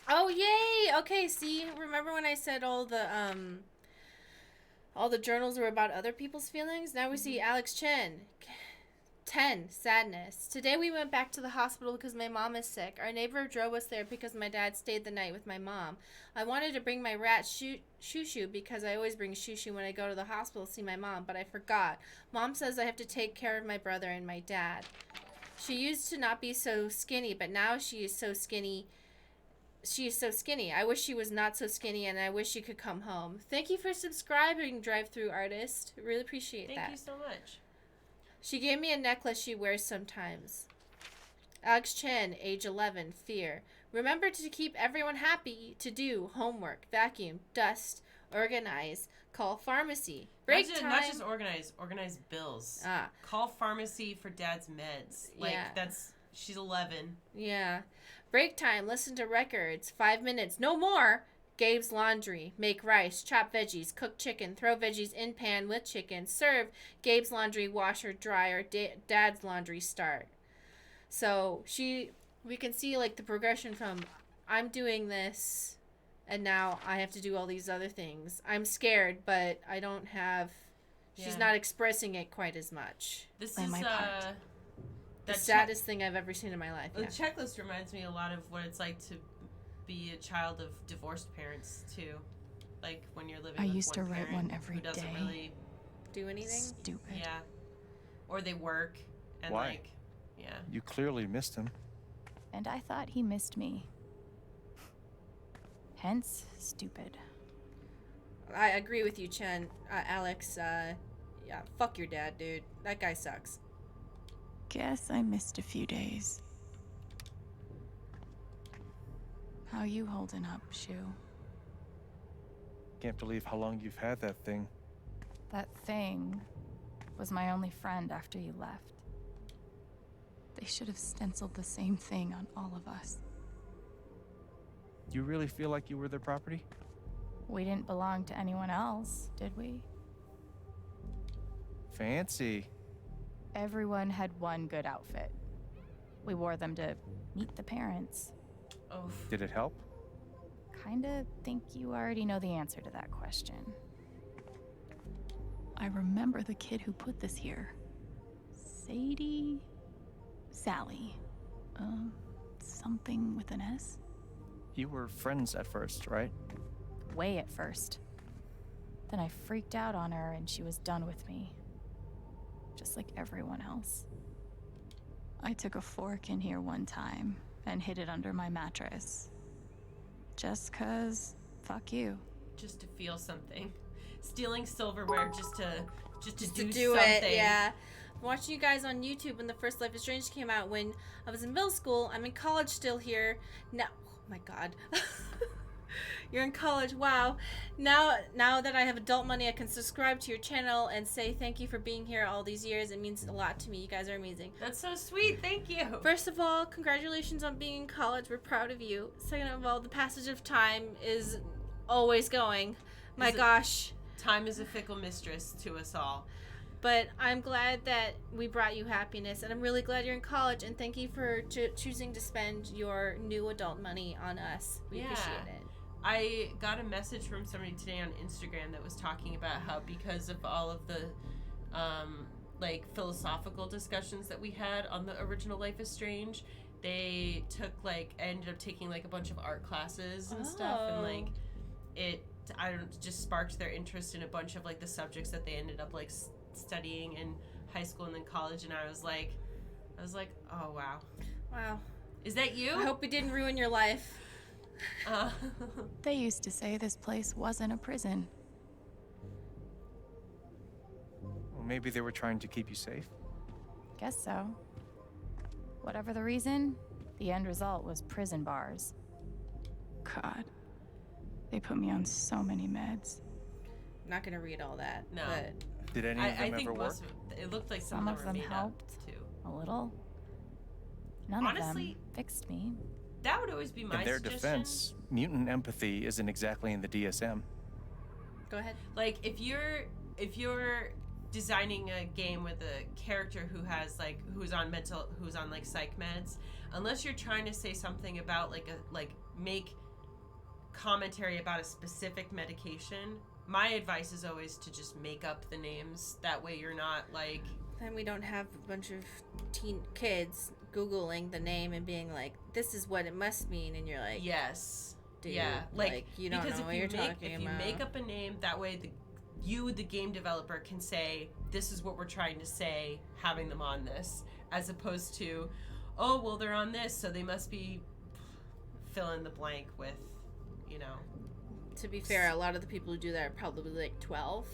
Oh, yay! Okay, see, remember when I said all the journals were about other people's feelings? Now we see Alex Chen. 10, sadness. Today we went back to the hospital because my mom is sick. Our neighbor drove us there because my dad stayed the night with my mom. I wanted to bring my rat Shoo because I always bring Shoo when I go to the hospital to see my mom, but I forgot. Mom says I have to take care of my brother and my dad. She used to not be so skinny, but now she is so skinny. She is so skinny. I wish she was not so skinny, and I wish she could come home. Thank you for subscribing, Drive-Thru Artist. Really appreciate that. Thank you so much. She gave me a necklace she wears sometimes. Alex Chen, age 11, fear. Remember to keep everyone happy to do homework, vacuum, dust, organize, call pharmacy. Break time. Not just organize bills. Call pharmacy for dad's meds. She's 11. Yeah. Break time, listen to records, 5 minutes, no more. Gabe's laundry, make rice, chop veggies, cook chicken, throw veggies in pan with chicken, serve. Gabe's laundry, wash or dry, or dad's laundry, start. So we can see like the progression from I'm doing this and now I have to do all these other things. I'm scared, but I don't have, she's not expressing it quite as much. This is the saddest thing I've ever seen in my life. The checklist reminds me a lot of what it's like to be a child of divorced parents too. Like when you're living with used to write one every who doesn't day. really do anything. Stupid. Yeah. Or they work and Why? You clearly missed him. And I thought he missed me. Hence, stupid. I agree with you, Chen. Alex, yeah, fuck your dad, dude. That guy sucks. Guess I missed a few days. How you holding up, Shu? Can't believe how long you've had that thing. That thing was my only friend after you left. They should have stenciled the same thing on all of us. You really feel like you were their property? We didn't belong to anyone else, did we? Fancy. Everyone had one good outfit. We wore them to meet the parents. Oh. Did it help? Kinda think you already know the answer to that question. I remember the kid who put this here. Sally. Something with an S? You were friends at first, right? Way at first. Then I freaked out on her and she was done with me. Just like everyone else. I took a fork in here one time and hid it under my mattress. Just 'cause, fuck you. Just to feel something. Stealing silverware just to do something. It, yeah. I'm watching you guys on YouTube when the first Life is Strange came out when I was in middle school. I'm in college still here. Now, oh my god. You're in college, wow. Now that I have adult money, I can subscribe to your channel and say thank you for being here all these years. It means a lot to me. You guys are amazing. That's so sweet, thank you. First of all, congratulations on being in college. We're proud of you. Second of all, the passage of time is always going. My gosh. Time is a fickle mistress to us all. But I'm glad that we brought you happiness, and I'm really glad you're in college, and thank you for choosing to spend your new adult money on us. We appreciate it. I got a message from somebody today on Instagram that was talking about how because of all of the philosophical discussions that we had on the original Life is Strange, they ended up taking a bunch of art classes and stuff, and just sparked their interest in a bunch of the subjects that they ended up studying in high school and then college, and I was like, oh wow. Is that you? I hope it didn't ruin your life. They used to say this place wasn't a prison. Well, maybe they were trying to keep you safe. Guess so. Whatever the reason, the end result was prison bars. God, they put me on so many meds. I'm not gonna read all that. No. But did any of them ever work? It looked like some of them helped too. A little. None Honestly, of them fixed me. That would always be my suggestion. In their suggestion. defense, mutant empathy isn't exactly in the DSM. Go ahead. If you're designing a game with a character who has who's on psych meds, unless you're trying to say something about make commentary about a specific medication, my advice is always to just make up the names. That way you're not Then we don't have a bunch of teen kids Googling the name and being like, this is what it must mean, and you're like, yes. Dude, yeah. You don't know what you're talking about. If you make up a name, that way the game developer can say, this is what we're trying to say, having them on this, as opposed to, oh, well, they're on this, so they must be fill in the blank with, you know. To be fair, a lot of the people who do that are probably like 12.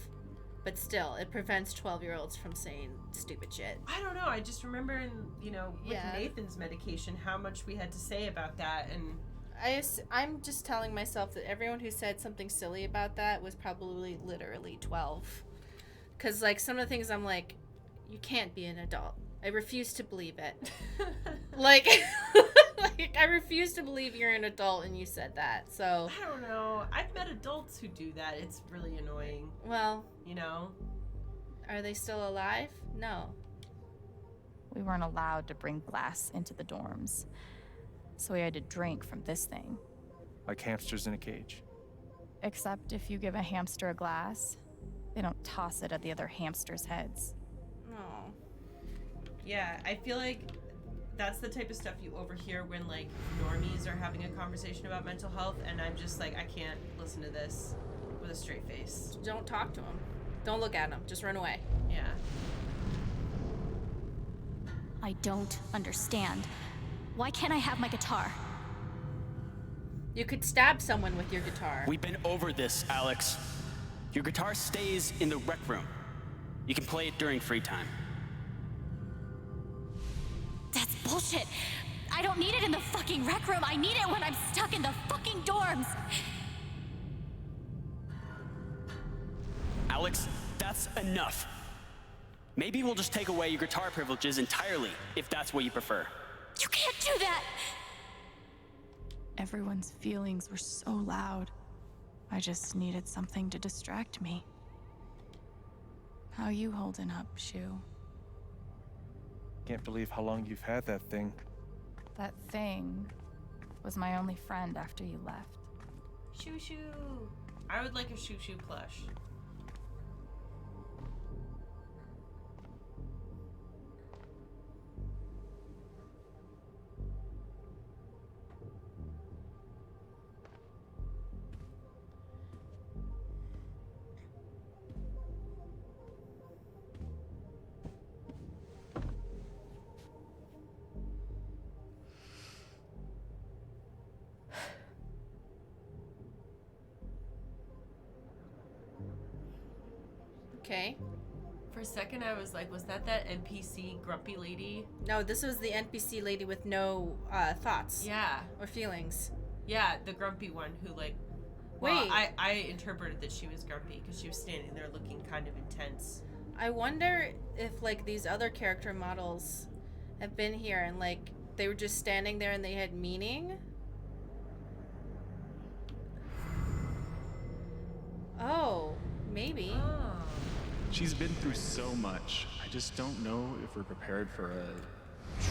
But still, it prevents 12-year-olds from saying stupid shit. I don't know. I just remember in, with Nathan's medication, how much we had to say about that. And I'm just telling myself that everyone who said something silly about that was probably literally 12. Because, like, some of the things I'm like, you can't be an adult. I refuse to believe it. like, I refuse to believe you're an adult and you said that. So I don't know. I've met adults who do that. It's really annoying. Well, are they still alive? No. We weren't allowed to bring glass into the dorms, so we had to drink from this thing. Like hamsters in a cage. Except if you give a hamster a glass, they don't toss it at the other hamsters' heads. No. Yeah, I feel like that's the type of stuff you overhear when, like, normies are having a conversation about mental health, and I'm just like, I can't listen to this with a straight face. Don't talk to them. Don't look at them. Just run away. Yeah. I don't understand. Why can't I have my guitar? You could stab someone with your guitar. We've been over this, Alex. Your guitar stays in the rec room. You can play it during free time. That's bullshit. I don't need it in the fucking rec room. I need it when I'm stuck in the fucking dorms. Alex, that's enough. Maybe we'll just take away your guitar privileges entirely, if that's what you prefer. You can't do that! Everyone's feelings were so loud. I just needed something to distract me. How you holding up, Shu? Can't believe how long you've had that thing. That thing was my only friend after you left. Shoo shoo. I would like a shoo shoo plush. Okay. For a second, I was like, was that NPC grumpy lady? No, this was the NPC lady with no thoughts. Yeah. Or feelings. Yeah, the grumpy one who, like... Well, I interpreted that she was grumpy because she was standing there looking kind of intense. I wonder if, like, these other character models have been here and, like, they were just standing there and they had meaning. Oh, maybe. Oh. She's been through so much. I just don't know if we're prepared for a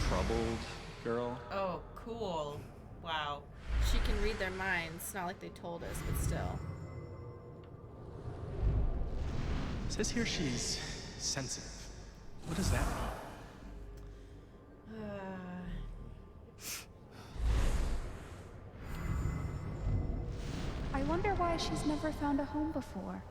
troubled girl. Oh, cool. Wow. She can read their minds. Not like they told us, but still. It says here she's sensitive. What does that mean? I wonder why she's never found a home before.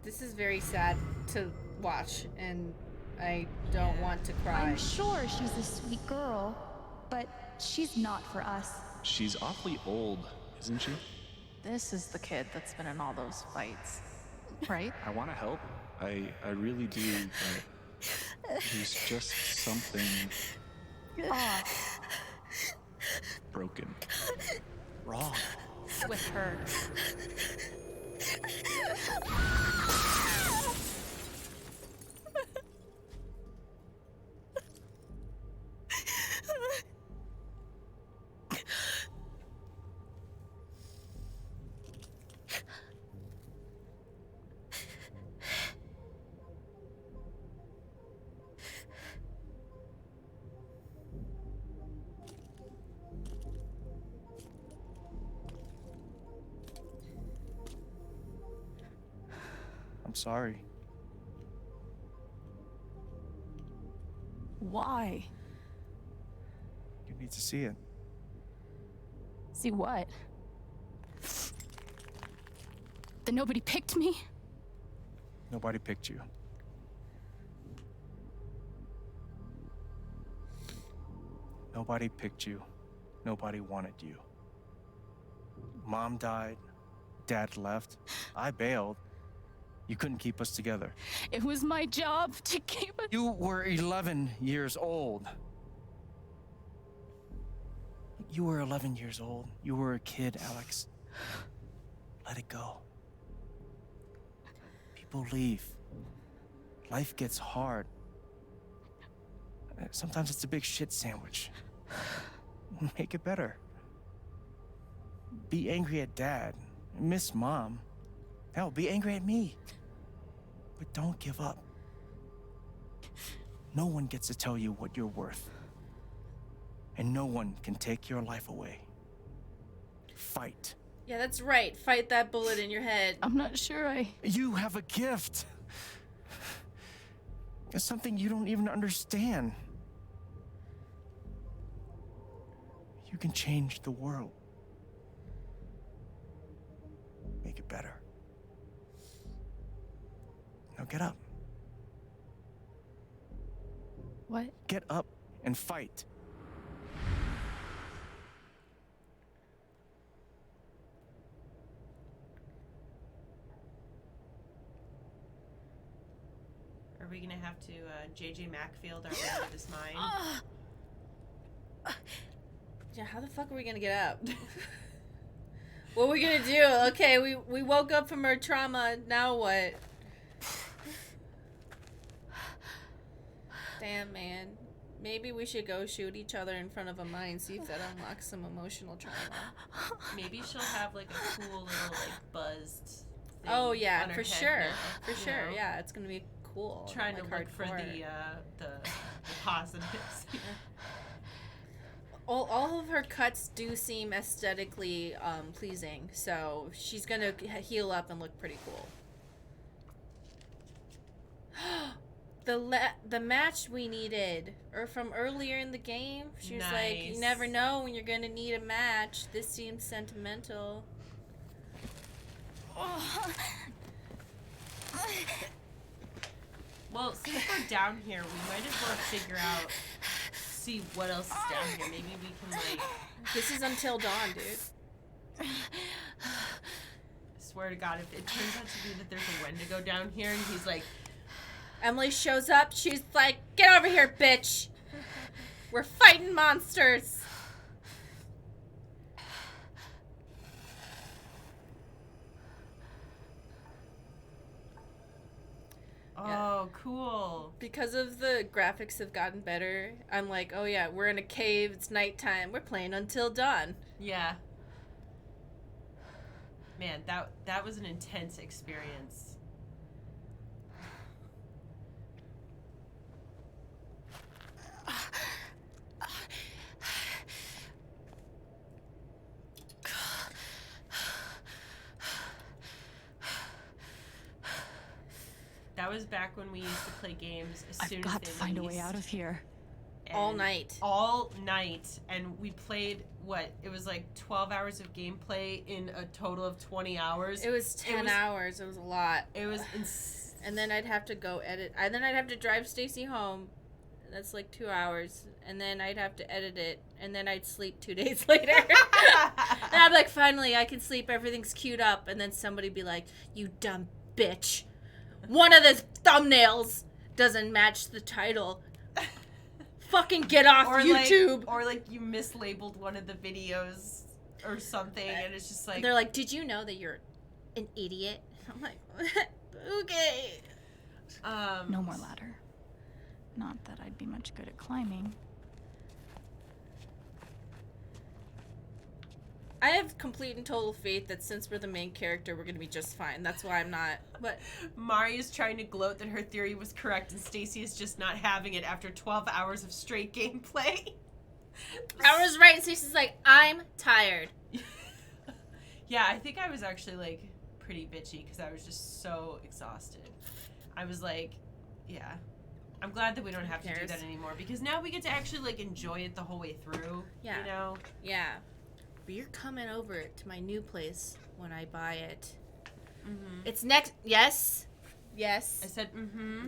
This is very sad to watch, and I don't want to cry. I'm sure she's a sweet girl, but she's not for us. She's awfully old, isn't she? This is the kid that's been in all those fights, right? I want to help. I really do, but there's just something Off broken. Wrong. with her. I'm sorry. Why? You need to see it. See what? That nobody picked me? Nobody picked you. Nobody picked you. Nobody wanted you. Mom died. Dad left. I bailed. You couldn't keep us together. It was my job to keep us. You were 11 years old. You were 11 years old. You were a kid, Alex. Let it go. People leave. Life gets hard. Sometimes it's a big shit sandwich. Make it better. Be angry at Dad. Miss Mom. Hell, be angry at me. But don't give up. No one gets to tell you what you're worth. And no one can take your life away. Fight. Yeah, that's right. Fight that bullet in your head. I'm not sure You have a gift. It's something you don't even understand. You can change the world. Make it better. Now get up. What? Get up and fight. Are we gonna have to JJ Macfield our way out of this mine? Yeah, how the fuck are we gonna get up? What are we gonna do? Okay, we woke up from our trauma. Now what? Damn, man. Maybe we should go shoot each other in front of a mine, see if that unlocks some emotional trauma. Maybe she'll have like a cool little like buzzed thing Oh yeah, on her for head sure. now, For you sure. know? Yeah, it's gonna be cool. Trying like to look for hardcore. the positives. All of her cuts do seem aesthetically pleasing, so she's gonna heal up and look pretty cool. The match we needed, or from earlier in the game, she was like, "You Nice. never know when you're gonna need a match." This seems sentimental. Well, since we're down here, we might as well figure out, see what else is down here. Maybe we can like. This is Until Dawn, dude. I swear to God, if it turns out to be that there's a Wendigo down here, and he's like, Emily shows up. She's like, "Get over here, bitch! We're fighting monsters." "Oh, cool." Because of the graphics have gotten better, I'm like, "Oh yeah, we're in a cave. It's nighttime. We're playing Until Dawn." Yeah. Man, that was an intense experience. That was back when we used to play games as soon I've as got they to find a way released. out of here. All night. All night. And we played, what? It was like 12 hours of gameplay in a total of 20 hours. It was 10 hours. It was a lot. It was And then I'd have to go edit. And then I'd have to drive Stacy home. That's like 2 hours. And then I'd have to edit it. And then I'd sleep 2 days later. And I'd be like, finally, I can sleep. Everything's queued up. And then somebody'd be like, "You dumb bitch. One of the thumbnails doesn't match the title. Fucking get off YouTube." Or like you mislabeled one of the videos or something, and it's just like... They're like, "Did you know that you're an idiot?" I'm like, okay. No more ladder. Not that I'd be much good at climbing. I have complete and total faith that since we're the main character, we're gonna be just fine. That's why I'm not. But Mari is trying to gloat that her theory was correct, and Stacy is just not having it after 12 hours of straight gameplay. I was right. Stacy's like, "I'm tired." Yeah, I think I was actually like pretty bitchy because I was just so exhausted. I was like, yeah. I'm glad that we don't have to do that anymore, because now we get to actually like enjoy it the whole way through. Yeah. You know? Yeah. But you're coming over to my new place when I buy it. It's next. Yes. Yes. I said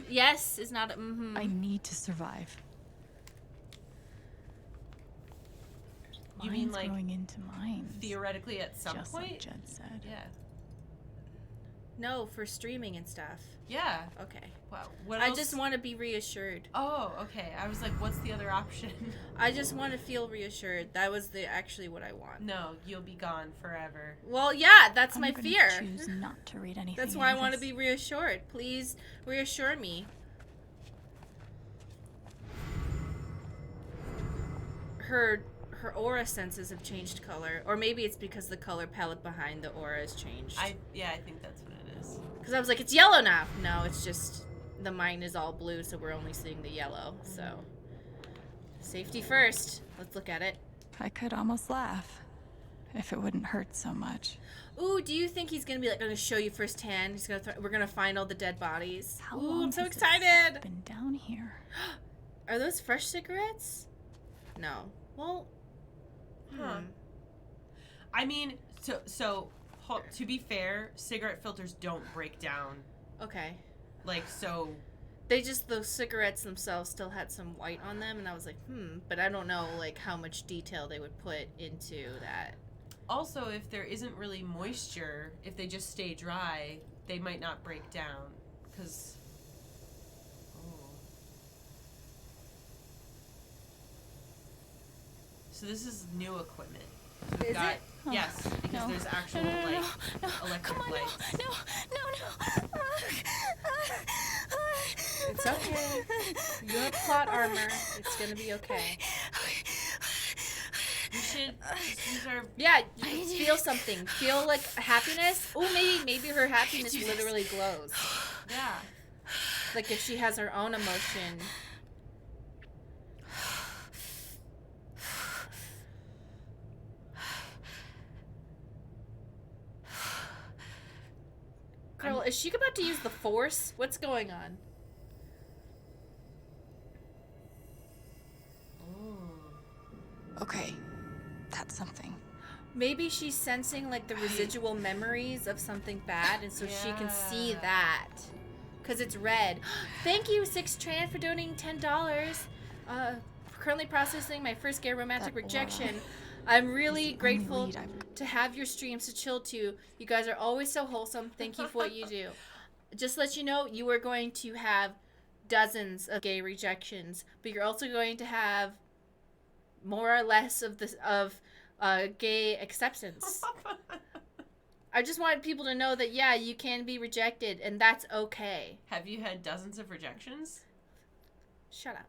Yes is not a I need to survive. You mean Minds like growing into minds? theoretically at some Just point? like Jed said. Yeah. No, for streaming and stuff. Yeah. Okay. Wow. What I else? just want to be reassured. Oh, okay. I was like, what's the other option? I just want to feel reassured. That was actually what I want. No, you'll be gone forever. Well, yeah, that's I'm my gonna fear. Choose not to read anything. That's why I into want to this. be reassured. Please reassure me. Her aura senses have changed color, or maybe it's because the color palette behind the aura has changed. I think that's what it is. Because I was like, it's yellow now. No, it's just the mine is all blue, so we're only seeing the yellow. So safety first. Let's look at it. I could almost laugh if it wouldn't hurt so much. Ooh, do you think he's gonna be like gonna show you firsthand? He's gonna we're gonna find all the dead bodies. How Ooh, long I'm so has this excited. been down here? Are those fresh cigarettes? No. Well, I mean, so to be fair, cigarette filters don't break down. Okay. Like, so... those cigarettes themselves still had some white on them, and I was like, but I don't know, like, how much detail they would put into that. Also, if there isn't really moisture, if they just stay dry, they might not break down, because... So this is new equipment. So we've got, it? Yes, because there's actual electric lights. No. It's okay. You have plot armor. It's gonna be okay. You should use our... Yeah, you feel something. Feel like happiness. Oh, maybe her happiness literally glows. Yeah. Like if she has her own emotion. Girl, is she about to use the Force? What's going on? Okay, that's something. Maybe she's sensing like the residual memories of something bad, and so she can see that. Because it's red. Thank you, 6Tran, for donating $10. Currently processing my first gay romantic rejection. I'm really grateful to have your streams to chill to. You guys are always so wholesome. Thank you for what you do. Just to let you know, you are going to have dozens of gay rejections, but you're also going to have more or less of this gay acceptance. I just wanted people to know that, yeah, you can be rejected, and that's okay. Have you had dozens of rejections? Shut up.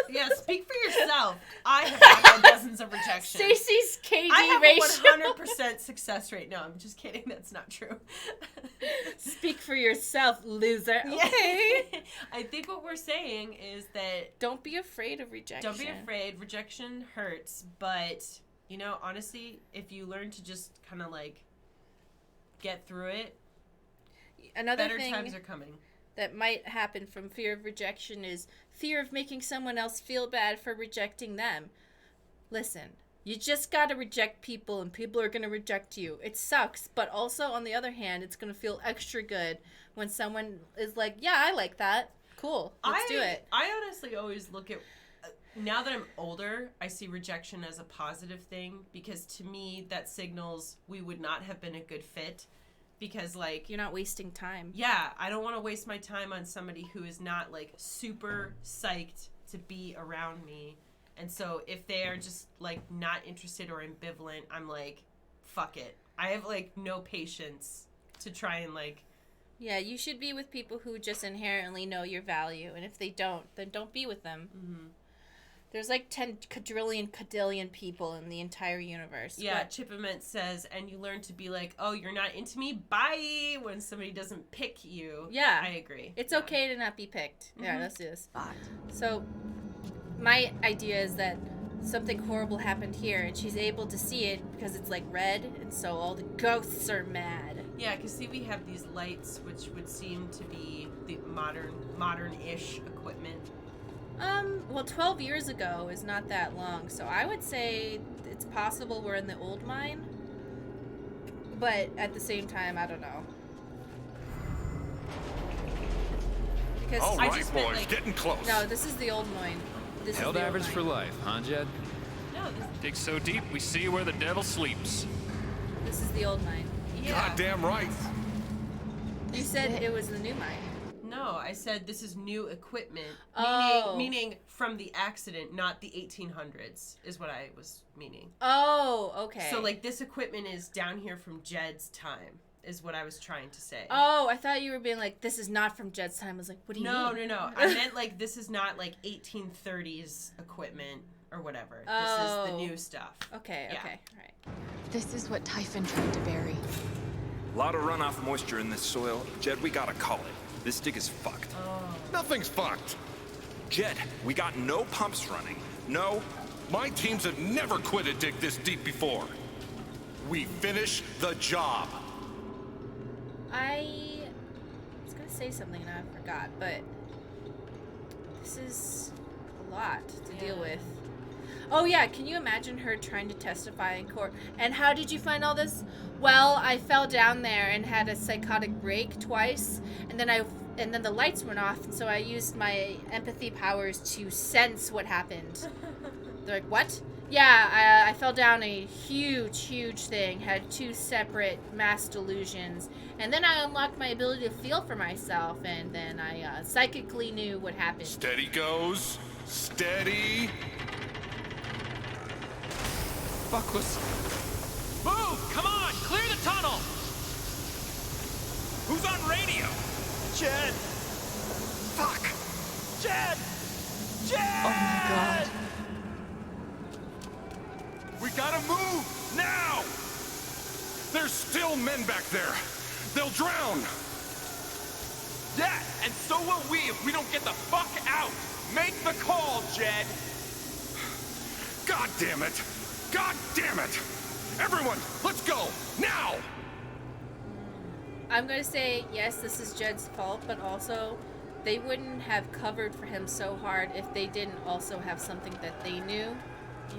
Yeah, speak for yourself. I have had dozens of rejections. Stacey's KD I have ratio. a 100% success rate. No, I'm just kidding. That's not true. Speak for yourself, loser. Okay. Yeah. I think what we're saying is that... Don't be afraid of rejection. Don't be afraid. Rejection hurts. But, you know, honestly, if you learn to just kind of, like, get through it, better times are coming. That might happen from fear of rejection is fear of making someone else feel bad for rejecting them. Listen, you just gotta reject people, and people are gonna reject you. It sucks, but also, on the other hand, it's gonna feel extra good when someone is like, yeah, I like that. Cool, let's do it. I honestly always look at... now that I'm older, I see rejection as a positive thing, because to me, that signals we would not have been a good fit. Because, like... You're not wasting time. Yeah, I don't want to waste my time on somebody who is not, like, super psyched to be around me. And so if they are just, like, not interested or ambivalent, I'm like, fuck it. I have, like, no patience to try and, like... Yeah, you should be with people who just inherently know your value. And if they don't, then don't be with them. Mm-hmm. There's like 10 quadrillion people in the entire universe. Yeah, Chipament says, and you learn to be like, oh, you're not into me? Bye! When somebody doesn't pick you. Yeah. I agree. It's okay to not be picked. Mm-hmm. Yeah, let's do this. So, my idea is that something horrible happened here, and she's able to see it because it's like red, and so all the ghosts are mad. Yeah, because see, we have these lights, which would seem to be the modern-ish equipment. Well, 12 years ago is not that long, so I would say it's possible we're in the old mine. but at the same time, I don't know. Because All I right, just boys, meant, like, getting close. no, this is the old mine. This Held is the average old for mine. life, huh, Jed? No, Dig so deep, we see where the devil sleeps. This is the old mine. Yeah. Goddamn right. You said it was the new mine. No, I said this is new equipment. Oh. Meaning from the accident, not the 1800s, is what I was meaning. Oh, okay. So, like, this equipment is down here from Jed's time, is what I was trying to say. Oh, I thought you were being like, this is not from Jed's time. I was like, what do you mean? No. I meant, like, this is not, like, 1830s equipment or whatever. This is the new stuff. Okay, Yeah. okay, all right. This is what Typhon tried to bury. A lot of runoff moisture in this soil. Jed, we gotta call it. This dig is fucked. Nothing's fucked. Jed, we got no pumps running. No. My teams have never quit a dig this deep before. We finish the job. I was going to say something and I forgot, but this is a lot to deal with. Oh yeah, can you imagine her trying to testify in court? And how did you find all this? Well, I fell down there and had a psychotic break twice, and then the lights went off, and so I used my empathy powers to sense what happened. They're like, what? Yeah, I fell down a huge thing, had 2 separate mass delusions, and then I unlocked my ability to feel for myself, and then I psychically knew what happened. Steady goes. Steady. Buckless. Move! Come on! Clear the tunnel! Who's on radio? Jed! Fuck! Jed! Jed! Oh my god. We gotta move now. There's still men back there. They'll drown. Yeah, and so will we if we don't get the fuck out! Make the call, Jed! God damn it! God damn it! Everyone, let's go! Now! I'm going to say, yes, this is Jed's fault, but also they wouldn't have covered for him so hard if they didn't also have something that they knew.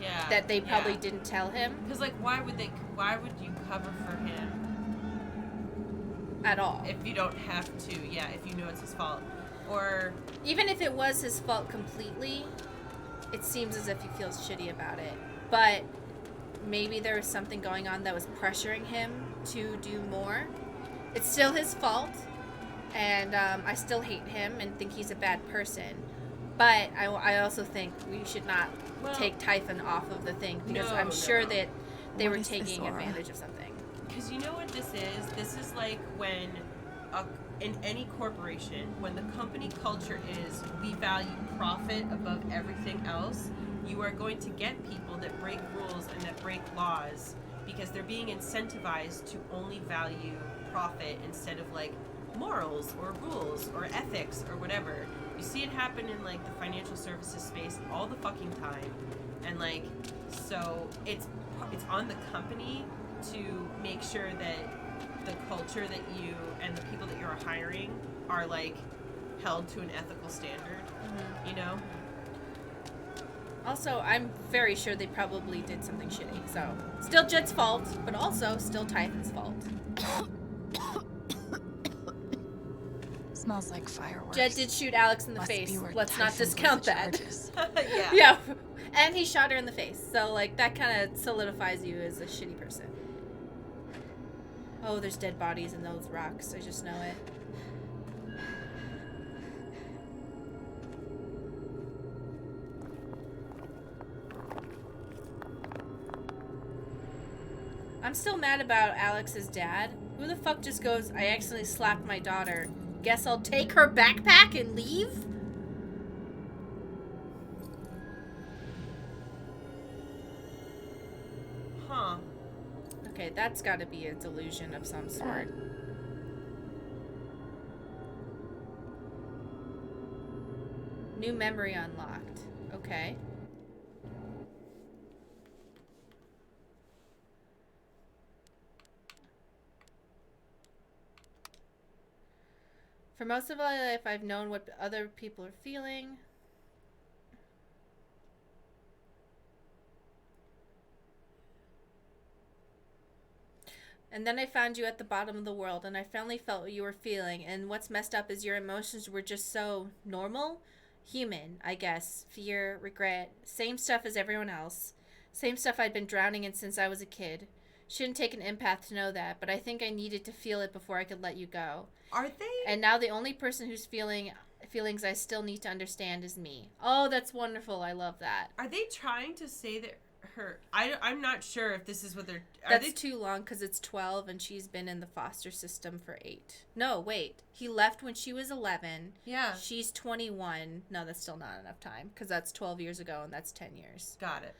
Yeah. That they probably didn't tell him. Because, like, why would you cover for him? At all. If you don't have to, yeah, if you know it's his fault. Or... Even if it was his fault completely, it seems as if he feels shitty about it. But maybe there was something going on that was pressuring him to do more. It's still his fault, and I still hate him and think he's a bad person. But I also think we should not take Typhon off of the thing, because I'm sure that they were taking advantage of something. Because you know what this is? This is like when, in any corporation, when the company culture is, we value profit above everything else, you are going to get people that break rules and that break laws because they're being incentivized to only value profit instead of, like, morals or rules or ethics or whatever. You see it happen in, like, the financial services space all the fucking time. And, like, so it's on the company to make sure that the culture that you and the people that you're hiring are, like, held to an ethical standard, you know? Also, I'm very sure they probably did something shitty. So, still Jed's fault, but also still Typhon's fault. Smells like fireworks. Jed did shoot Alex in the Must face. be where Let's not Typhon discount put the that. charges. Yeah. Yeah. And he shot her in the face. So, like, that kind of solidifies you as a shitty person. Oh, there's dead bodies in those rocks. I just know it. I'm still mad about Alex's dad. Who the fuck just goes, I accidentally slapped my daughter. Guess I'll take her backpack and leave? Huh. Okay, that's gotta be a delusion of some sort. New memory unlocked. Okay. For most of my life, I've known what other people are feeling. And then I found you at the bottom of the world, and I finally felt what you were feeling. And what's messed up is your emotions were just so normal, human, I guess. Fear, regret, same stuff as everyone else. Same stuff I'd been drowning in since I was a kid. Shouldn't take an empath to know that, but I think I needed to feel it before I could let you go. Are they? And now the only person who's feelings I still need to understand is me. Oh, that's wonderful. I love that. Are they trying to say that her... I'm not sure if this is what they're... That's too long because it's 12 and she's been in the foster system for 8. No, wait. He left when she was 11. Yeah. She's 21. No, that's still not enough time because that's 12 years ago and that's 10 years. Got it.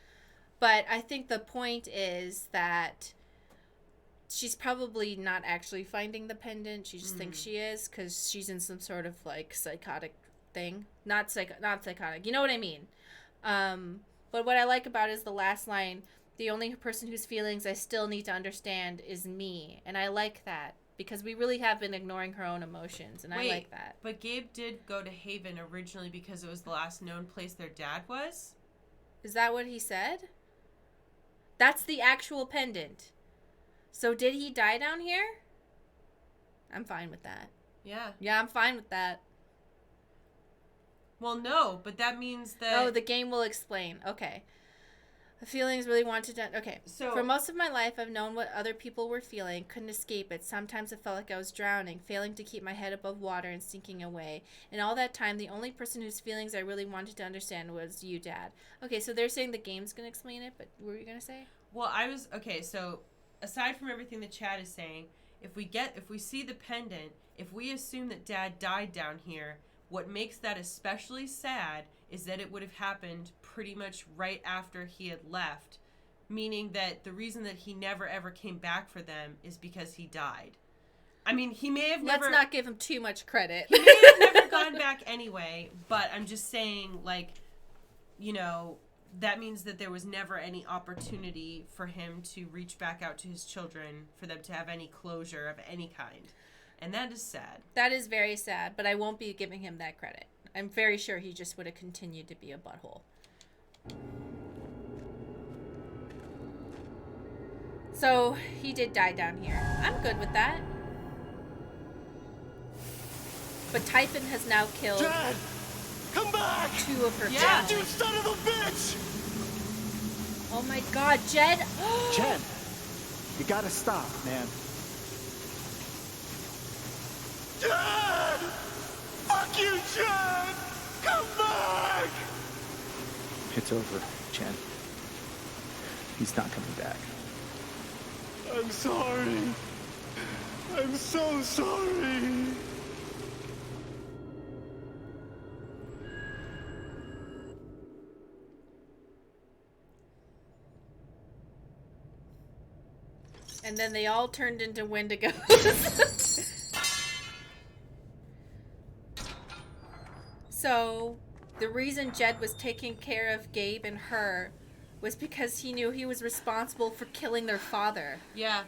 But I think the point is that she's probably not actually finding the pendant. She just thinks she is because she's in some sort of like psychotic thing. Not psychotic. You know what I mean? But what I like about it is the last line. The only person whose feelings I still need to understand is me. And I like that because we really have been ignoring her own emotions. And I like that. But Gabe did go to Haven originally because it was the last known place their dad was? Is that what he said? That's the actual pendant. So did he die down here? I'm fine with that. Yeah. Yeah, I'm fine with that. Well, no, but that means that... Oh, the game will explain. Okay. The feelings really wanted to... Okay. So for most of my life, I've known what other people were feeling, couldn't escape it. Sometimes it felt like I was drowning, failing to keep my head above water and sinking away. And all that time, the only person whose feelings I really wanted to understand was you, Dad. Okay, so they're saying the game's going to explain it, but what were you going to say? Well, okay, so aside from everything the chat is saying, if we see the pendant, if we assume that Dad died down here, what makes that especially sad is that it would have happened pretty much right after he had left, meaning that the reason that he never ever came back for them is because he died. I mean, he may have never... Let's not give him too much credit. He may have never gone back anyway, but I'm just saying, like, you know, that means that there was never any opportunity for him to reach back out to his children, for them to have any closure of any kind. And that is sad. That is very sad, but I won't be giving him that credit. I'm very sure he just would have continued to be a butthole. So, he did die down here. I'm good with that. But Typhon has now killed... Jed! Come back! 2 of her Jed, family. you son of a bitch! Oh my god, Jed! Jed! You gotta stop, man. Jed! Fuck you, Jed! Come back! It's over, Jen. He's not coming back. I'm sorry. I'm so sorry. And then they all turned into Wendigos. So, the reason Jed was taking care of Gabe and her was because he knew he was responsible for killing their father. Yeah.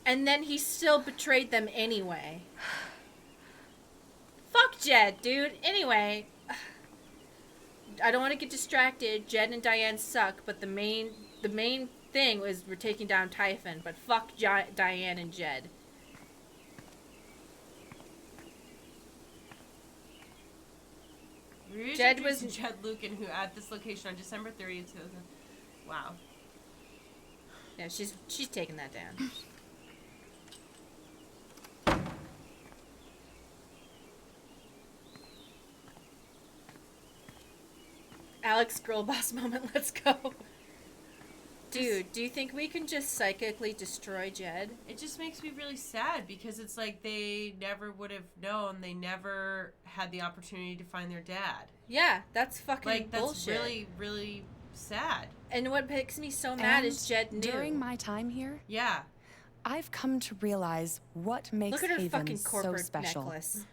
And then he still betrayed them anyway. Fuck Jed, dude. Anyway, I don't want to get distracted. Jed and Diane suck, but the main thing was we're taking down Typhon, but fuck Diane and Jed. Jed was Jed Lucan, who at this location on December 30th. Wow. Yeah, she's taking that down. Alex girl boss moment. Let's go. Dude, do you think we can just psychically destroy Jed? It just makes me really sad because it's like they never would have known. They never had the opportunity to find their dad. Yeah, that's fucking like, that's bullshit. Really, really sad. And what makes me so mad is Jed knew. During my time here, yeah, I've come to realize what makes Look at her Haven fucking corporate so special. necklace.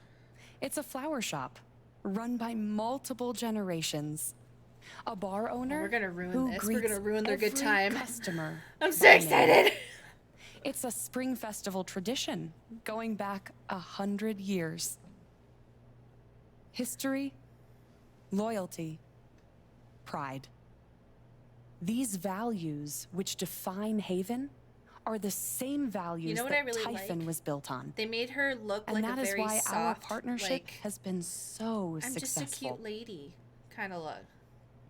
It's a flower shop run by multiple generations. A bar owner we're gonna ruin who this. We're greets gonna ruin their good every time. Customer I'm so by excited. name. It's a spring festival tradition going back 100 years. History, loyalty, pride. These values, which define Haven, are the same values what that I really Typhon like? was built on. They made her look And like that a is very why soft, our partnership like, has been so I'm successful. just a cute lady kind of look.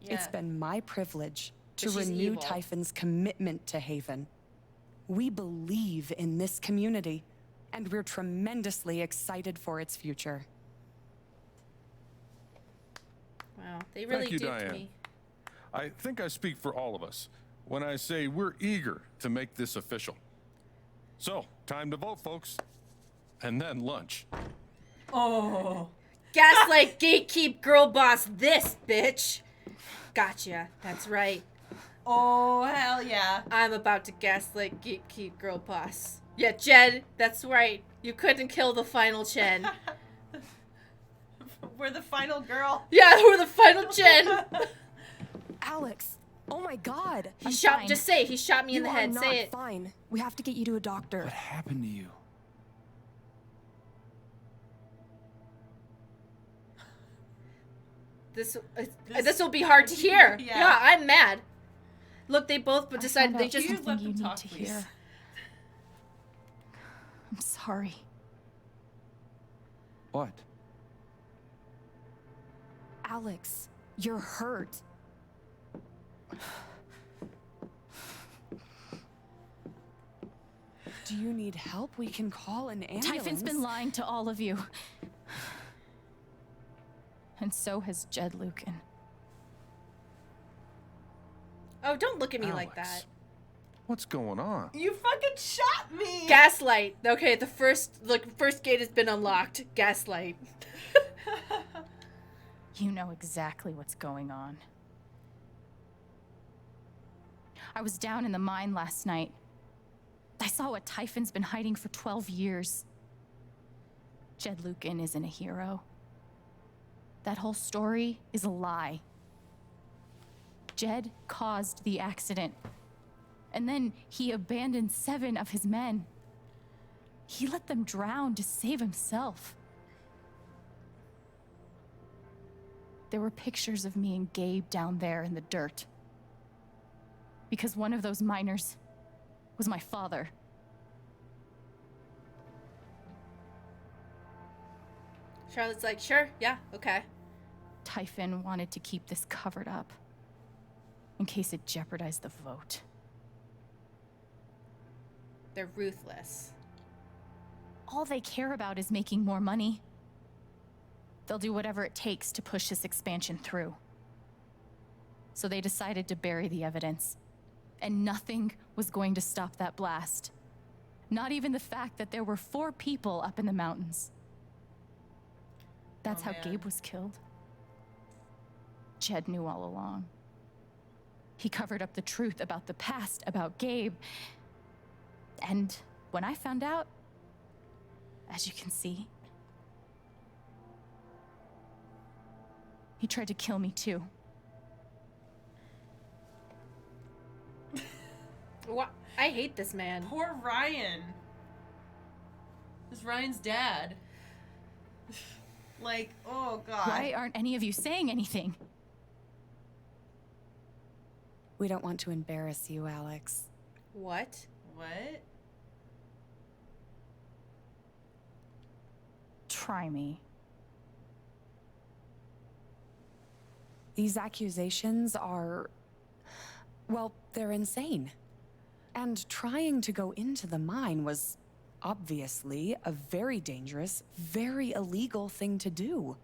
It's been my privilege to But she's renew evil. Typhon's commitment to Haven. We believe in this community, and we're tremendously excited for its future. Wow, they really Thank you, duped Diane. me. I think I speak for all of us when I say we're eager to make this official. So, time to vote, folks. And then lunch. Oh. Gaslight, gatekeep, girl boss this, bitch. Gotcha. That's right. Oh, hell yeah. I'm about to gaslight, gatekeep, girl boss. Yeah, Jed, that's right. You couldn't kill the final Chen. We're the final girl. Yeah, we're the final Chen. Alex, oh my God. He shot. Just say he shot me in the You head. are not Say it. fine. We have to get you to a doctor. What happened to you? This will be hard to hear. Yeah. Yeah, I'm mad. Look, they both decided I they found out just something you need talk, to please. hear. I'm sorry. What? Alex, you're hurt. Do you need help? We can call an ambulance. Typhon's been lying to all of you. And so has Jed Lucan. Oh, don't look at me like Alex. that. What's going on? You fucking shot me. Gaslight. Okay, the first gate has been unlocked. Gaslight. You know exactly what's going on. I was down in the mine last night. I saw what Typhon's been hiding for 12 years. Jed Lucan isn't a hero. That whole story is a lie. Jed caused the accident. And then he abandoned 7 of his men. He let them drown to save himself. There were pictures of me and Gabe down there in the dirt. Because one of those miners was my father. Charlotte's like, sure, yeah, okay. Typhon wanted to keep this covered up in case it jeopardized the vote. They're ruthless. All they care about is making more money. They'll do whatever it takes to push this expansion through. So they decided to bury the evidence. And nothing was going to stop that blast. Not even the fact that there were 4 people up in the mountains. That's how Gabe was killed. Jed knew all along. He covered up the truth about the past, about Gabe. And when I found out, as you can see, he tried to kill me too. What? I hate this man. Poor Ryan. This is Ryan's dad. Like, oh God. Why aren't any of you saying anything? We don't want to embarrass you, Alex. What? What? Try me. These accusations are, well, they're insane. And trying to go into the mine was obviously a very dangerous, very illegal thing to do.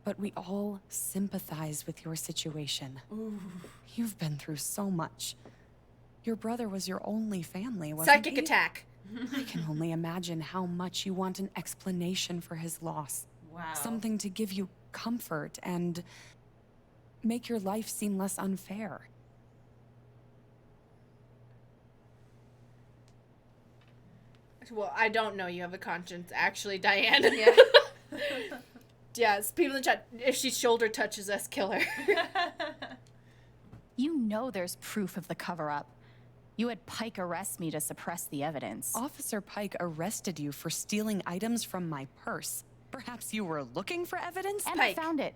But we all sympathize with your situation. Ooh. You've been through so much. Your brother was your only family, wasn't he? Psychic attack. I can only imagine how much you want an explanation for his loss. Wow. Something to give you comfort and make your life seem less unfair. Well, I don't know you have a conscience, actually, Diane. Yeah. Yes, people in the chat, if she shoulder touches us, kill her. You know there's proof of the cover-up. You had Pike arrest me to suppress the evidence. Officer Pike arrested you for stealing items from my purse. Perhaps you were looking for evidence? And I found it.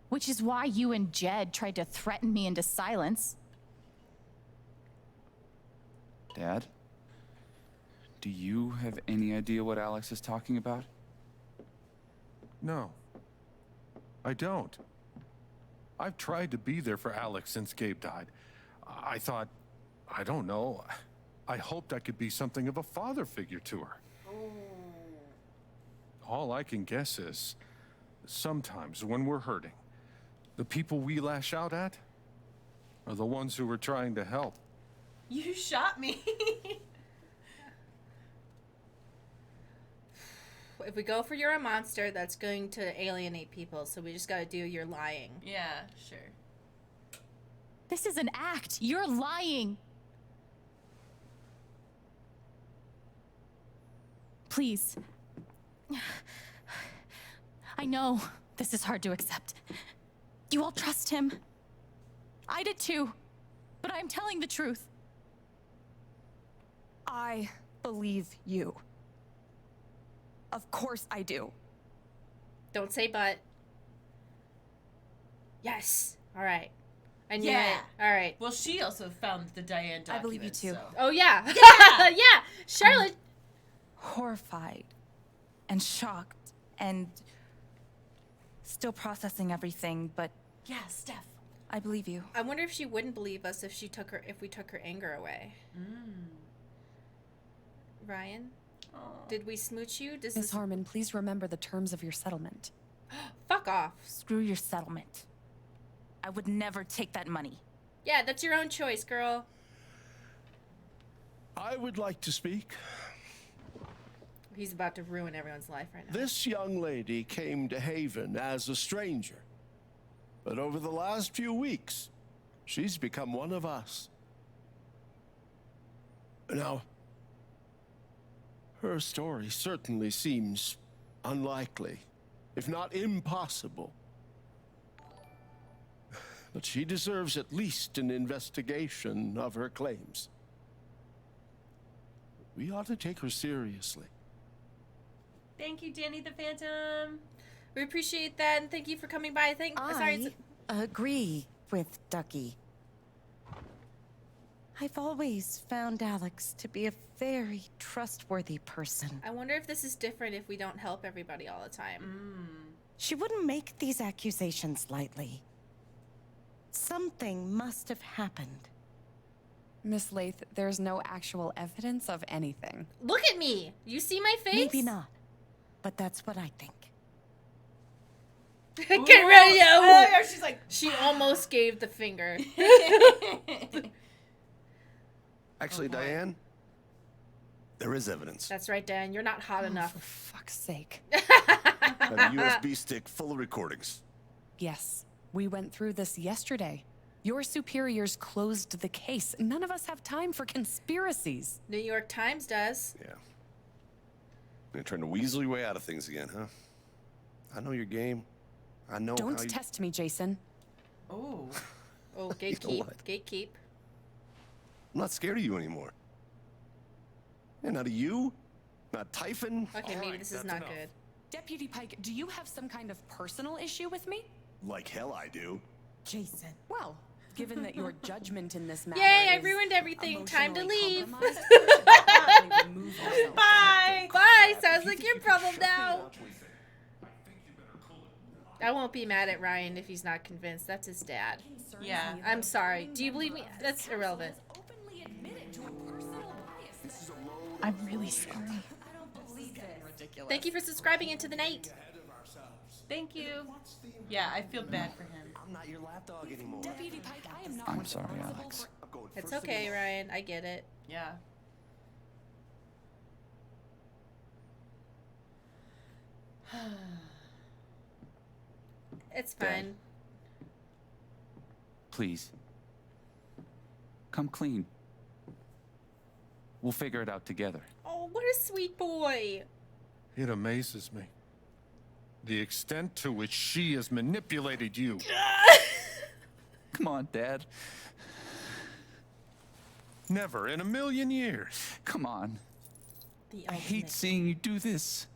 Which is why you and Jed tried to threaten me into silence. Dad? Do you have any idea what Alex is talking about? No. I don't. I've tried to be there for Alex since Gabe died. I thought, I don't know, I hoped I could be something of a father figure to her. All I can guess is, sometimes when we're hurting, the people we lash out at are the ones who we're trying to help. You shot me. If we go for you're a monster, that's going to alienate people, so we just gotta do you're lying. Yeah, sure. This is an act. You're lying. Please. I know this is hard to accept. You all trust him. I did too. But I'm telling the truth. I believe you. Of course I do. Don't say but. Yes. All right. I knew Yeah. it. All right. Well, she also found the Diane document. I believe you too. So. Oh, yeah. Yeah. Yeah. Charlotte. Horrified and shocked and still processing everything, but Yeah, Steph. I believe you. I wonder if she wouldn't believe us if we took her anger away. Ryan? Did we smooch you? Miss Harmon, please remember the terms of your settlement. Fuck off. Screw your settlement. I would never take that money. Yeah, that's your own choice, girl. I would like to speak. He's about to ruin everyone's life right now. This young lady came to Haven as a stranger. But over the last few weeks, she's become one of us. Now, her story certainly seems unlikely, if not impossible. But she deserves at least an investigation of her claims. We ought to take her seriously. Thank you, Danny the Phantom. We appreciate that, and thank you for coming by. I agree with Ducky. I've always found Alex to be a very trustworthy person. I wonder if this is different if we don't help everybody all the time. She wouldn't make these accusations lightly. Something must have happened. Miss Lath, there's no actual evidence of anything. Look at me! You see my face? Maybe not, but that's what I think. Get ready! Oh, yeah, she's like... She almost gave the finger. Actually, Diane, there is evidence. That's right, Dan. You're not hot enough. For fuck's sake. I have a USB stick full of recordings. Yes, we went through this yesterday. Your superiors closed the case. None of us have time for conspiracies. New York Times does. Yeah. You're trying to weasel your way out of things again, huh? I know your game. I know Don't how you... test me, Jason. Oh. Oh, You know gatekeep. what? Gatekeep. I'm not scared of you anymore. And not of you, not Typhon. Okay, maybe this is not good. Deputy Pike, do you have some kind of personal issue with me? Like hell I do. Jason. Well, given that your judgment in this matter Yay, I is ruined everything. Time to leave. Bye. Bye. Sounds like your problem now. I won't be mad at Ryan if he's not convinced. That's his dad. Yeah. I'm sorry. Do you believe me? That's irrelevant. I'm really sorry. Ridiculous. Thank you for subscribing into the night. Thank you. Yeah, I feel bad for him. I'm not your lapdog anymore. Deputy Pike, I am not I'm sorry, Alex. It's okay, Ryan. I get it. Yeah. It's Dad. fine. Please. Come clean. We'll figure it out together. Oh, what a sweet boy. It amazes me. The extent to which she has manipulated you. Come on, Dad. Never in a million years. Come on. The I hate seeing you do this.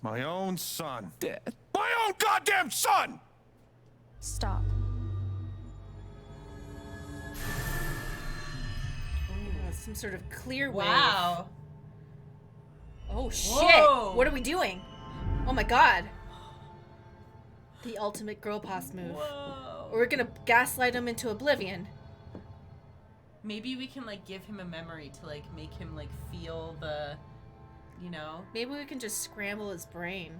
My own son. Dad. My own goddamn son! Stop. Some sort of clear wave. Wow. Oh shit! Whoa. What are we doing? Oh my god! The ultimate girl boss move. Whoa. We're gonna gaslight him into oblivion. Maybe we can like give him a memory to like make him like feel the, you know. Maybe we can just scramble his brain.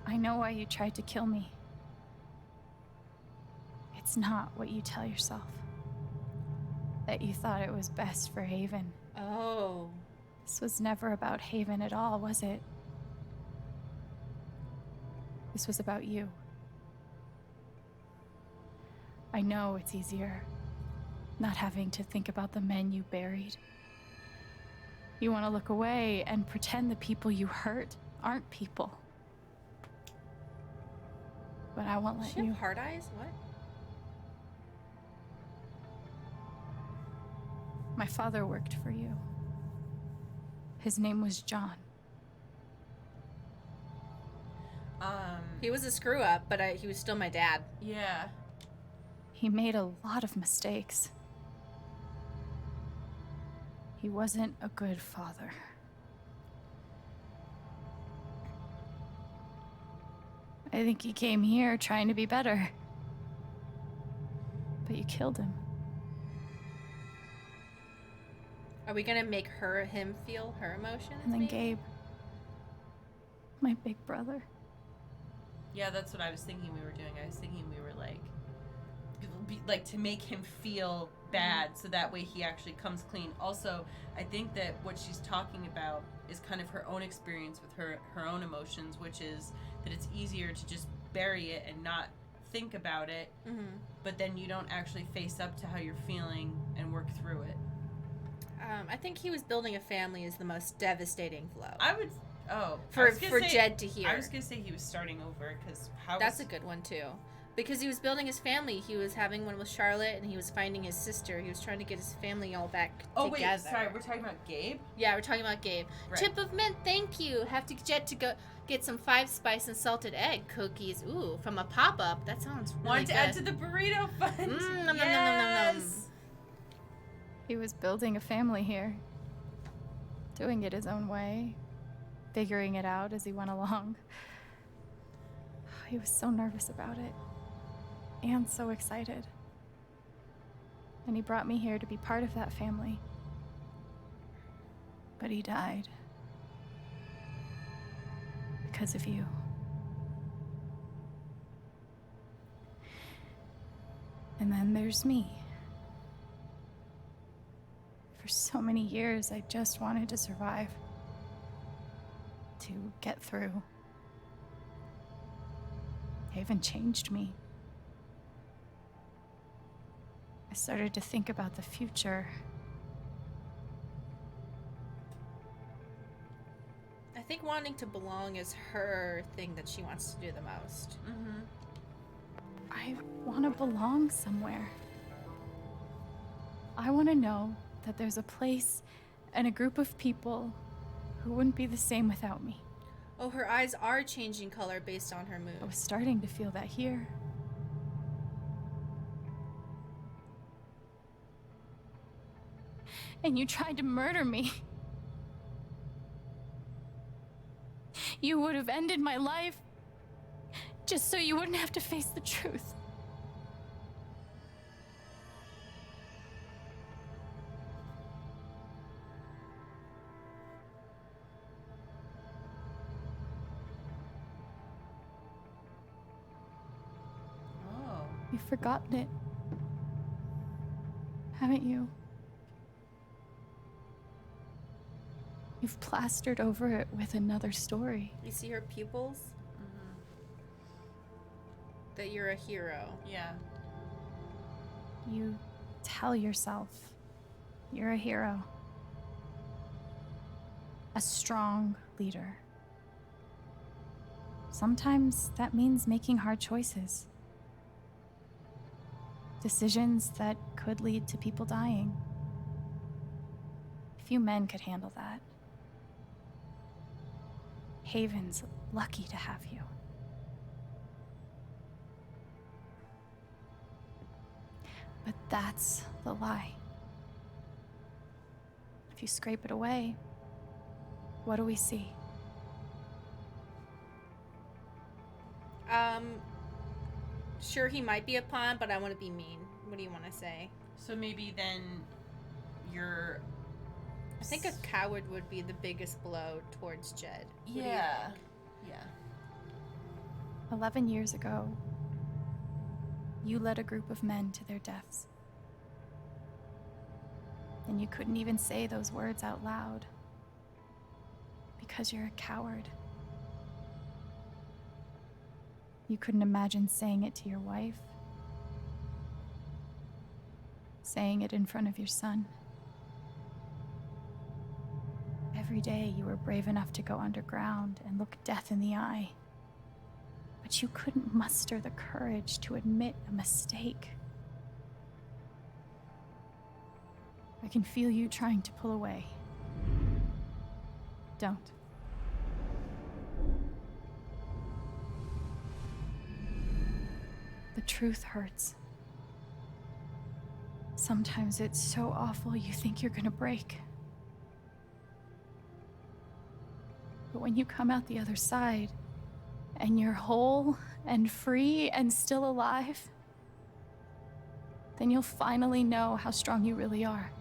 I know why you tried to kill me. It's not what you tell yourself. That you thought it was best for Haven. Oh. This was never about Haven at all, was it? This was about you. I know it's easier not having to think about the men you buried. You want to look away and pretend the people you hurt aren't people. But I won't let Does she you. have hard eyes? What? My father worked for you. His name was John. He was a screw up, but he was still my dad. Yeah. He made a lot of mistakes. He wasn't a good father. I think he came here trying to be better. But you killed him. Are we gonna make him feel her emotions? And then maybe? Gabe, my big brother. Yeah, that's what I was thinking we were doing. I was thinking we were like to make him feel bad so that way he actually comes clean. Also, I think that what she's talking about is kind of her own experience with her own emotions, which is that it's easier to just bury it and not think about it, but then you don't actually face up to how you're feeling and work through it. I think he was building a family is the most devastating blow. I would... for Jed to hear. I was gonna say he was starting over because that's a good one too, because he was building his family. He was having one with Charlotte, and he was finding his sister. He was trying to get his family all back together. Wait, sorry, we're talking about Gabe. Yeah, we're talking about Gabe. Right. Tip of mint, thank you. Have to Jed to go get some 5-spice and salted egg cookies. Ooh, from a pop-up. That sounds really Want good. to add to the burrito fund? Nom, nom, nom, nom, nom, nom. Yes. He was building a family here. Doing it his own way. Figuring it out as he went along. He was so nervous about it. And so excited. And he brought me here to be part of that family. But he died. Because of you. And then there's me. For so many years, I just wanted to survive. To get through. Haven changed me. I started to think about the future. I think wanting to belong is her thing that she wants to do the most. I want to belong somewhere. I want to know that there's a place and a group of people who wouldn't be the same without me. Oh, her eyes are changing color based on her mood. I was starting to feel that here. And you tried to murder me. You would have ended my life just so you wouldn't have to face the truth. You've forgotten it, haven't you? You've plastered over it with another story. You see her pupils? That you're a hero. Yeah. You tell yourself you're a hero. A strong leader. Sometimes that means making hard choices. Decisions that could lead to people dying. Few men could handle that. Haven's lucky to have you. But that's the lie. if you scrape it away, what do we see? Sure, he might be a pawn, but I want to be mean. What do you want to say? So maybe then you're... I think a coward would be the biggest blow towards Jed. What do you Yeah. think? Yeah. 11 years ago, you led a group of men to their deaths. And you couldn't even say those words out loud. Because you're a coward. You couldn't imagine saying it to your wife. Saying it in front of your son. Every day you were brave enough to go underground and look death in the eye. But you couldn't muster the courage to admit a mistake. I can feel you trying to pull away. Don't. The truth hurts. Sometimes it's so awful you think you're gonna break. But when you come out the other side, and you're whole and free and still alive, then you'll finally know how strong you really are.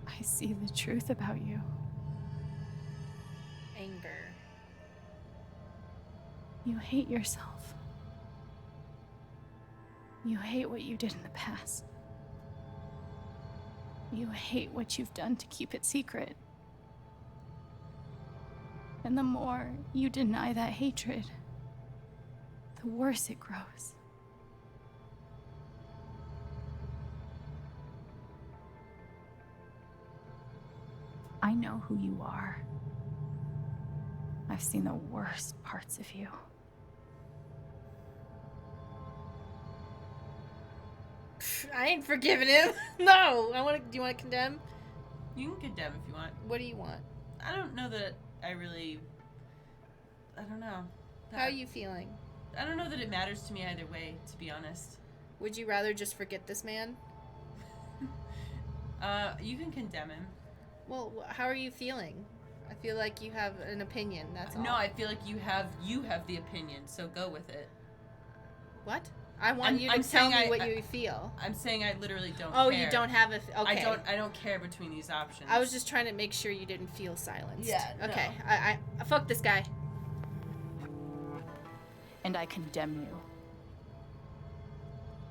I see the truth about you. Anger. You hate yourself. You hate what you did in the past. You hate what you've done to keep it secret. And the more you deny that hatred, the worse it grows. I know who you are. I've seen the worst parts of you. I ain't forgiving him. No. Do you want to condemn? You can condemn if you want. What do you want? I don't know that I really... I don't know. How are you feeling? I don't know that it matters to me either way, to be honest. Would you rather just forget this man? You can condemn him. Well, how are you feeling? I feel like you have an opinion, that's all. No, I feel like you have the opinion, so go with it. What? I want you to tell me what you feel. I'm saying I literally don't care. care. You don't have okay. I don't care between these options. I was just trying to make sure you didn't feel silenced. Yeah, no. Okay, I fuck this guy. And I condemn you.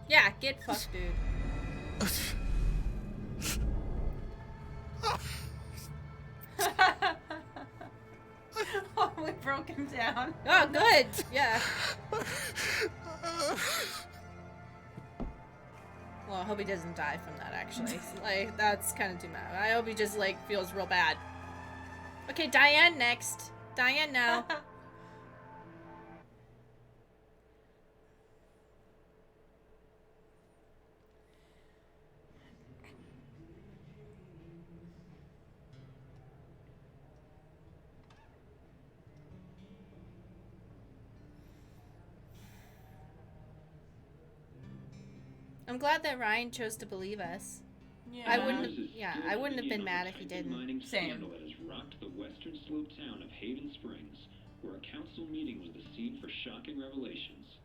Yeah, get fucked, dude. Oh, we broke him down. Oh, good. Yeah. Well, I hope he doesn't die from that, actually. Like, that's kind of too bad. I hope he just, like, feels real bad. Okay, Diane next. Diane now. I'm glad that Ryan chose to believe us. Yeah. I wouldn't have been mad if he didn't. Same. Scandal that has rocked the western slope town of Haven Springs, where a council meeting was the scene for shocking revelations.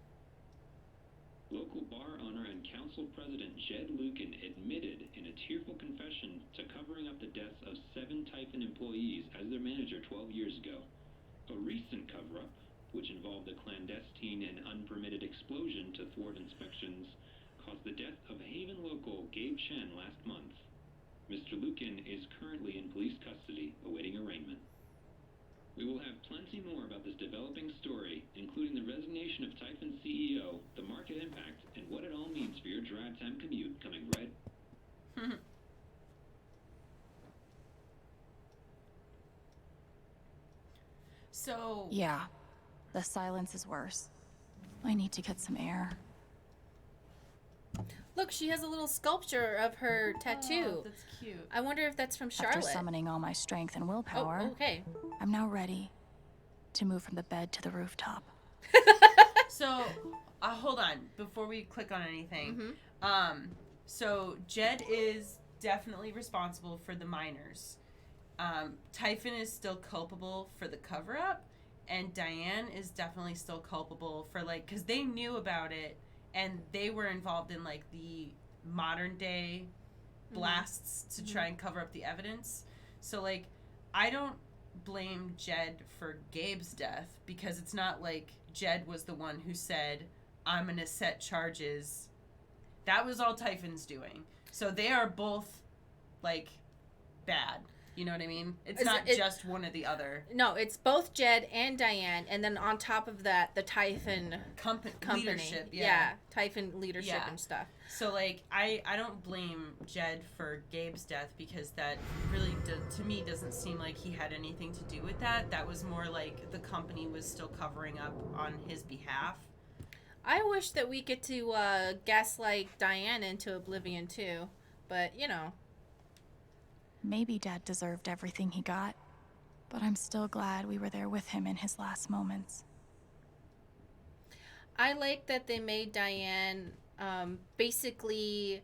Local bar owner and council president Jed Lucan admitted in a tearful confession to covering up the deaths of 7 Typhon employees as their manager 12 years ago. A recent cover-up, which involved a clandestine and unpermitted explosion to thwart inspections, caused the death of Haven local Gabe Chen last month. Mr. Lucan is currently in police custody, awaiting arraignment. We will have plenty more about this developing story, including the resignation of Typhon CEO, the market impact, and what it all means for your drive time commute, coming right. So... Yeah, the silence is worse. I need to get some air. Look, she has a little sculpture of her tattoo. Oh, that's cute. I wonder if that's from Charlotte. After summoning all my strength and willpower, okay. I'm now ready to move from the bed to the rooftop. So, hold on. Before we click on anything. So Jed is definitely responsible for the miners. Typhon is still culpable for the cover-up. And Diane is definitely still culpable for, like, because they knew about it and they were involved in, like, the modern day blasts to try and cover up the evidence. So, like, I don't blame Jed for Gabe's death because it's not like Jed was the one who said, I'm going to set charges. That was all Typhon's doing. So they are both, like, bad. You know what I mean? It's not just one or the other. No, it's both Jed and Diane, and then on top of that, the Typhon company. Leadership, yeah. Typhon leadership and stuff. So, like, I don't blame Jed for Gabe's death because that really, to me, doesn't seem like he had anything to do with that. That was more like the company was still covering up on his behalf. I wish that we get to gaslight Diane into oblivion, too. But, you know. Maybe Dad deserved everything he got, but I'm still glad we were there with him in his last moments. I like that they made Diane basically...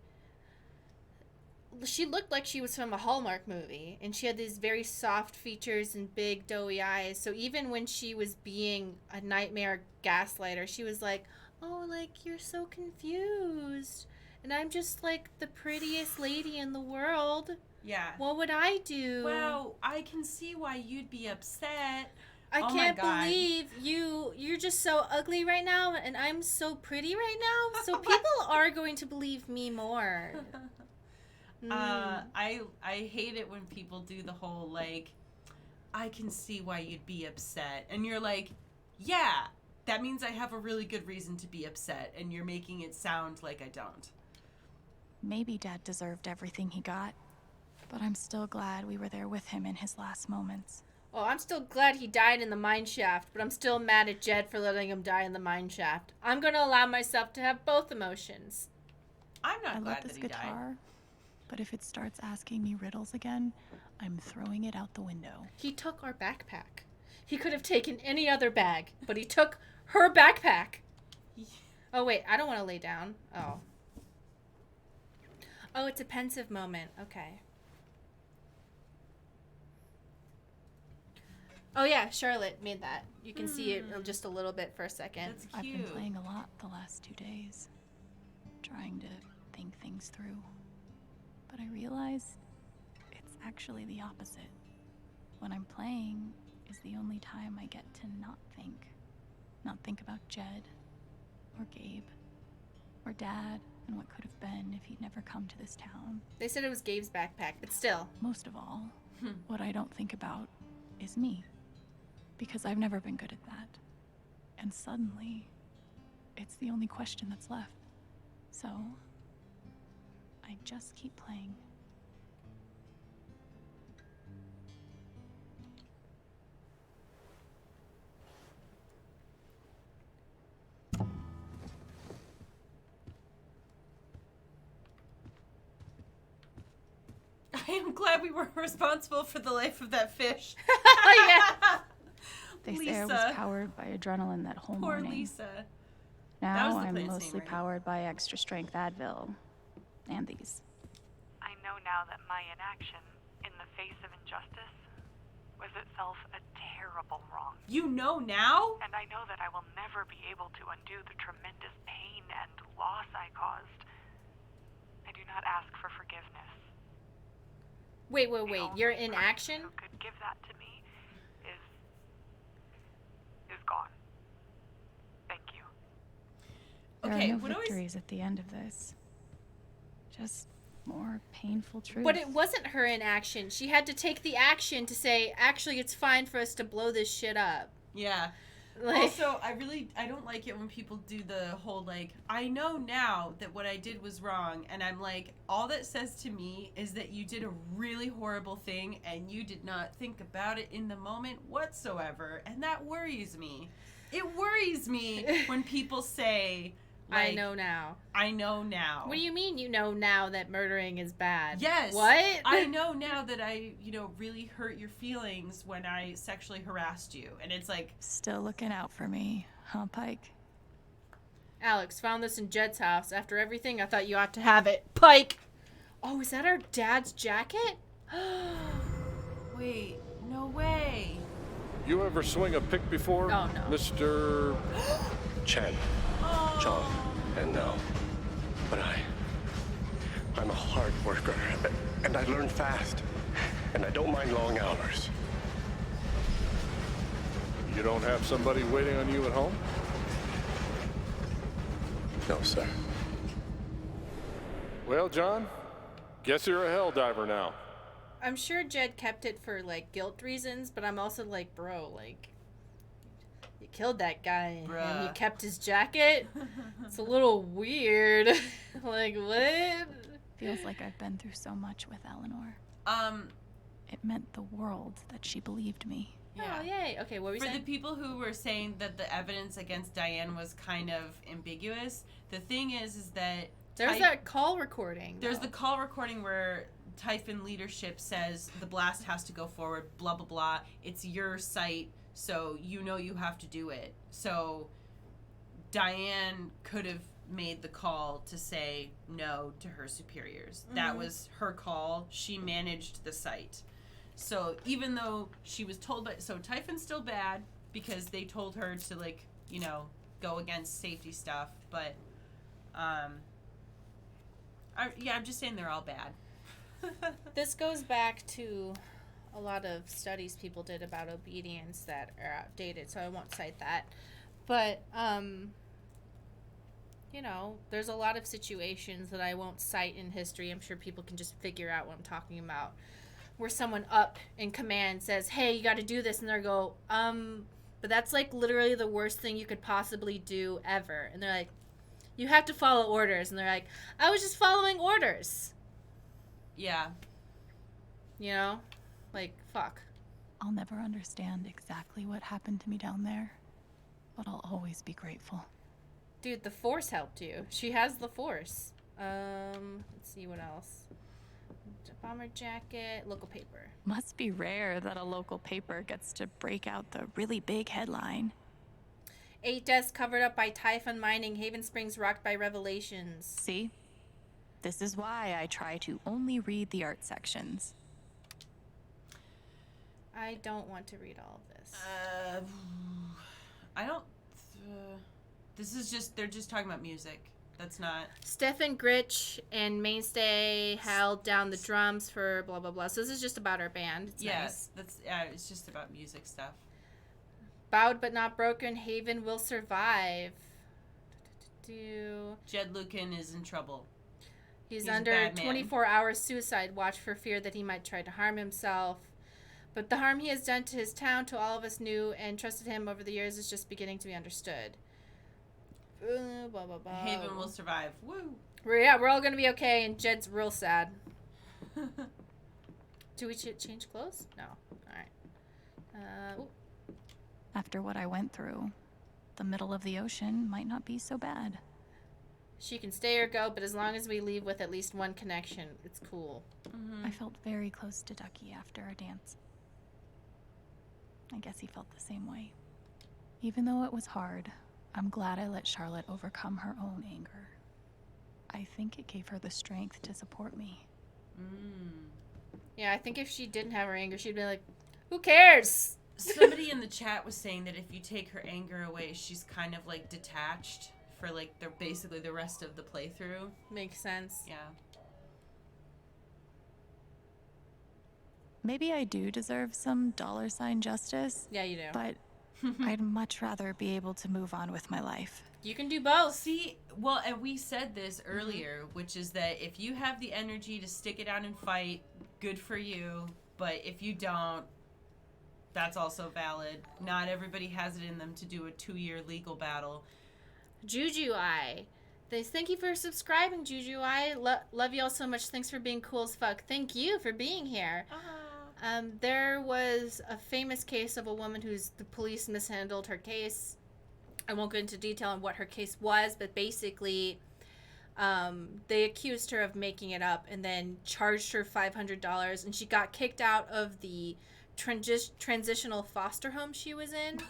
She looked like she was from a Hallmark movie, and she had these very soft features and big doughy eyes. So even when she was being a nightmare gaslighter, she was like, oh, like, you're so confused. And I'm just, like, the prettiest lady in the world. Yeah. What would I do? Well, I can see why you'd be upset. I can't believe you're just so ugly right now, and I'm so pretty right now. So people are going to believe me more. I hate it when people do the whole, like, I can see why you'd be upset. And you're like, yeah, that means I have a really good reason to be upset, and you're making it sound like I don't. Maybe Dad deserved everything he got, but I'm still glad we were there with him in his last moments. Oh, I'm still glad he died in the mine shaft, but I'm still mad at Jed for letting him die in the mine shaft. I'm going to allow myself to have both emotions. I'm not I glad love this that he guitar, died. but if it starts asking me riddles again, I'm throwing it out the window. He took our backpack. He could have taken any other bag, but he took her backpack. Oh, wait, I don't want to lay down. Oh. Oh, it's a pensive moment. Okay. Oh, yeah, Charlotte made that. You can see it just a little bit for a second. That's I've cute. been playing a lot the last 2 days, trying to think things through. But I realize it's actually the opposite. When I'm playing is the only time I get to not think. Not think about Jed, or Gabe, or Dad, and what could have been if he'd never come to this town. They said it was Gabe's backpack, but still. Most of all, what I don't think about is me. Because I've never been good at that. And suddenly, it's the only question that's left. So, I just keep playing. I am glad we were responsible for the life of that fish. Yeah. They say I Lisa. was powered by adrenaline that whole Poor morning. Lisa. That Now was the I'm plant's mostly name, right? powered by extra strength Advil. And these. I know now that my inaction in the face of injustice was itself a terrible wrong. You know now? And I know that I will never be able to undo the tremendous pain and loss I caused. I do not ask for forgiveness. Wait. You're in action? Who could give that to me is gone. Thank you. There Okay, are no what always- victories at the end of this. Just more painful truth. But it wasn't her in action. She had to take the action to say, actually, it's fine for us to blow this shit up. Yeah. Like, Also, I don't like it when people do the whole, like, I know now that what I did was wrong, and I'm like, all that says to me is that you did a really horrible thing, and you did not think about it in the moment whatsoever, and that worries me. It worries me when people say, like, I know now. I know now. What do you mean you know now that murdering is bad? Yes. What? I know now that I, really hurt your feelings when I sexually harassed you. And it's like... Still looking out for me, huh, Pike? Alex, found this in Jed's house. After everything, I thought you ought to have it. Pike! Oh, is that our dad's jacket? Wait, no way. You ever swing a pick before, Oh, no. Mr. Chen, John, and no. But I'm a hard worker, and I learn fast, and I don't mind long hours. You don't have somebody waiting on you at home? No, sir. Well, John, guess you're a hell diver now. I'm sure Jed kept it for, like, guilt reasons, but I'm also like, bro, like, you killed that guy and you Bruh. kept his jacket? It's a little weird. Like, what? Feels like I've been through so much with Eleanor. It meant the world that she believed me. Oh, yay. Okay, what were you For saying? the people who were saying that the evidence against Diane was kind of ambiguous, the thing is that There's that call recording. There's though. the call recording where Typhon leadership says the blast has to go forward, blah, blah, blah. It's your site, so you know you have to do it. So Diane could have made the call to say no to her superiors. That was her call. She managed the site. So even though she was told by... So Typhon's still bad because they told her to, like, you know, go against safety stuff. But, I'm just saying they're all bad. This goes back to a lot of studies people did about obedience that are outdated, so I won't cite that. But, you know, there's a lot of situations that I won't cite in history. I'm sure people can just figure out what I'm talking about. Where someone up in command says, hey, you got to do this. And they go, but that's like literally the worst thing you could possibly do ever. And they're like, you have to follow orders. And they're like, I was just following orders. Yeah. You know? Like, fuck. I'll never understand exactly what happened to me down there, but I'll always be grateful. Dude, the Force helped you. She has the Force. Let's see what else. Bomber jacket, local paper. Must be rare that a local paper gets to break out the really big headline. 8 deaths covered up by Typhon mining. Haven Springs rocked by revelations. See? This is why I try to only read the art sections. I don't want to read all of this. I don't... this is just... They're just talking about music. That's not... Stefan Gritch and Mainstay held down the drums for blah, blah, blah. So this is just about our band. It's nice. That's... it's just about music stuff. Bowed but not broken. Haven will survive. Jed Lucan is in trouble. He's a under bad man. 24-hour suicide watch for fear that he might try to harm himself. But the harm he has done to his town, to all of us knew and trusted him over the years, is just beginning to be understood. Blah, blah, blah. Haven will survive. Woo! We're all going to be okay, and Jed's real sad. Do we change clothes? No. All right. After what I went through, the middle of the ocean might not be so bad. She can stay or go, but as long as we leave with at least one connection, it's cool. I felt very close to Ducky after our dance. I guess he felt the same way. Even though it was hard, I'm glad I let Charlotte overcome her own anger. I think it gave her the strength to support me. Yeah, I think if she didn't have her anger, she'd be like, who cares? Somebody in the chat was saying that if you take her anger away, she's kind of like detached for like basically the rest of the playthrough. Makes sense. Yeah. Maybe I do deserve some $ justice. Yeah, you do. But I'd much rather be able to move on with my life. You can do both. See, well, and we said this earlier, which is that if you have the energy to stick it out and fight, good for you. But if you don't, that's also valid. Not everybody has it in them to do a 2-year legal battle. Juju Eye. Thank you for subscribing, Juju Eye. Love y'all so much. Thanks for being cool as fuck. Thank you for being here. There was a famous case of a woman the police mishandled her case. I won't go into detail on what her case was, but basically they accused her of making it up and then charged her $500, and she got kicked out of the transitional foster home she was in.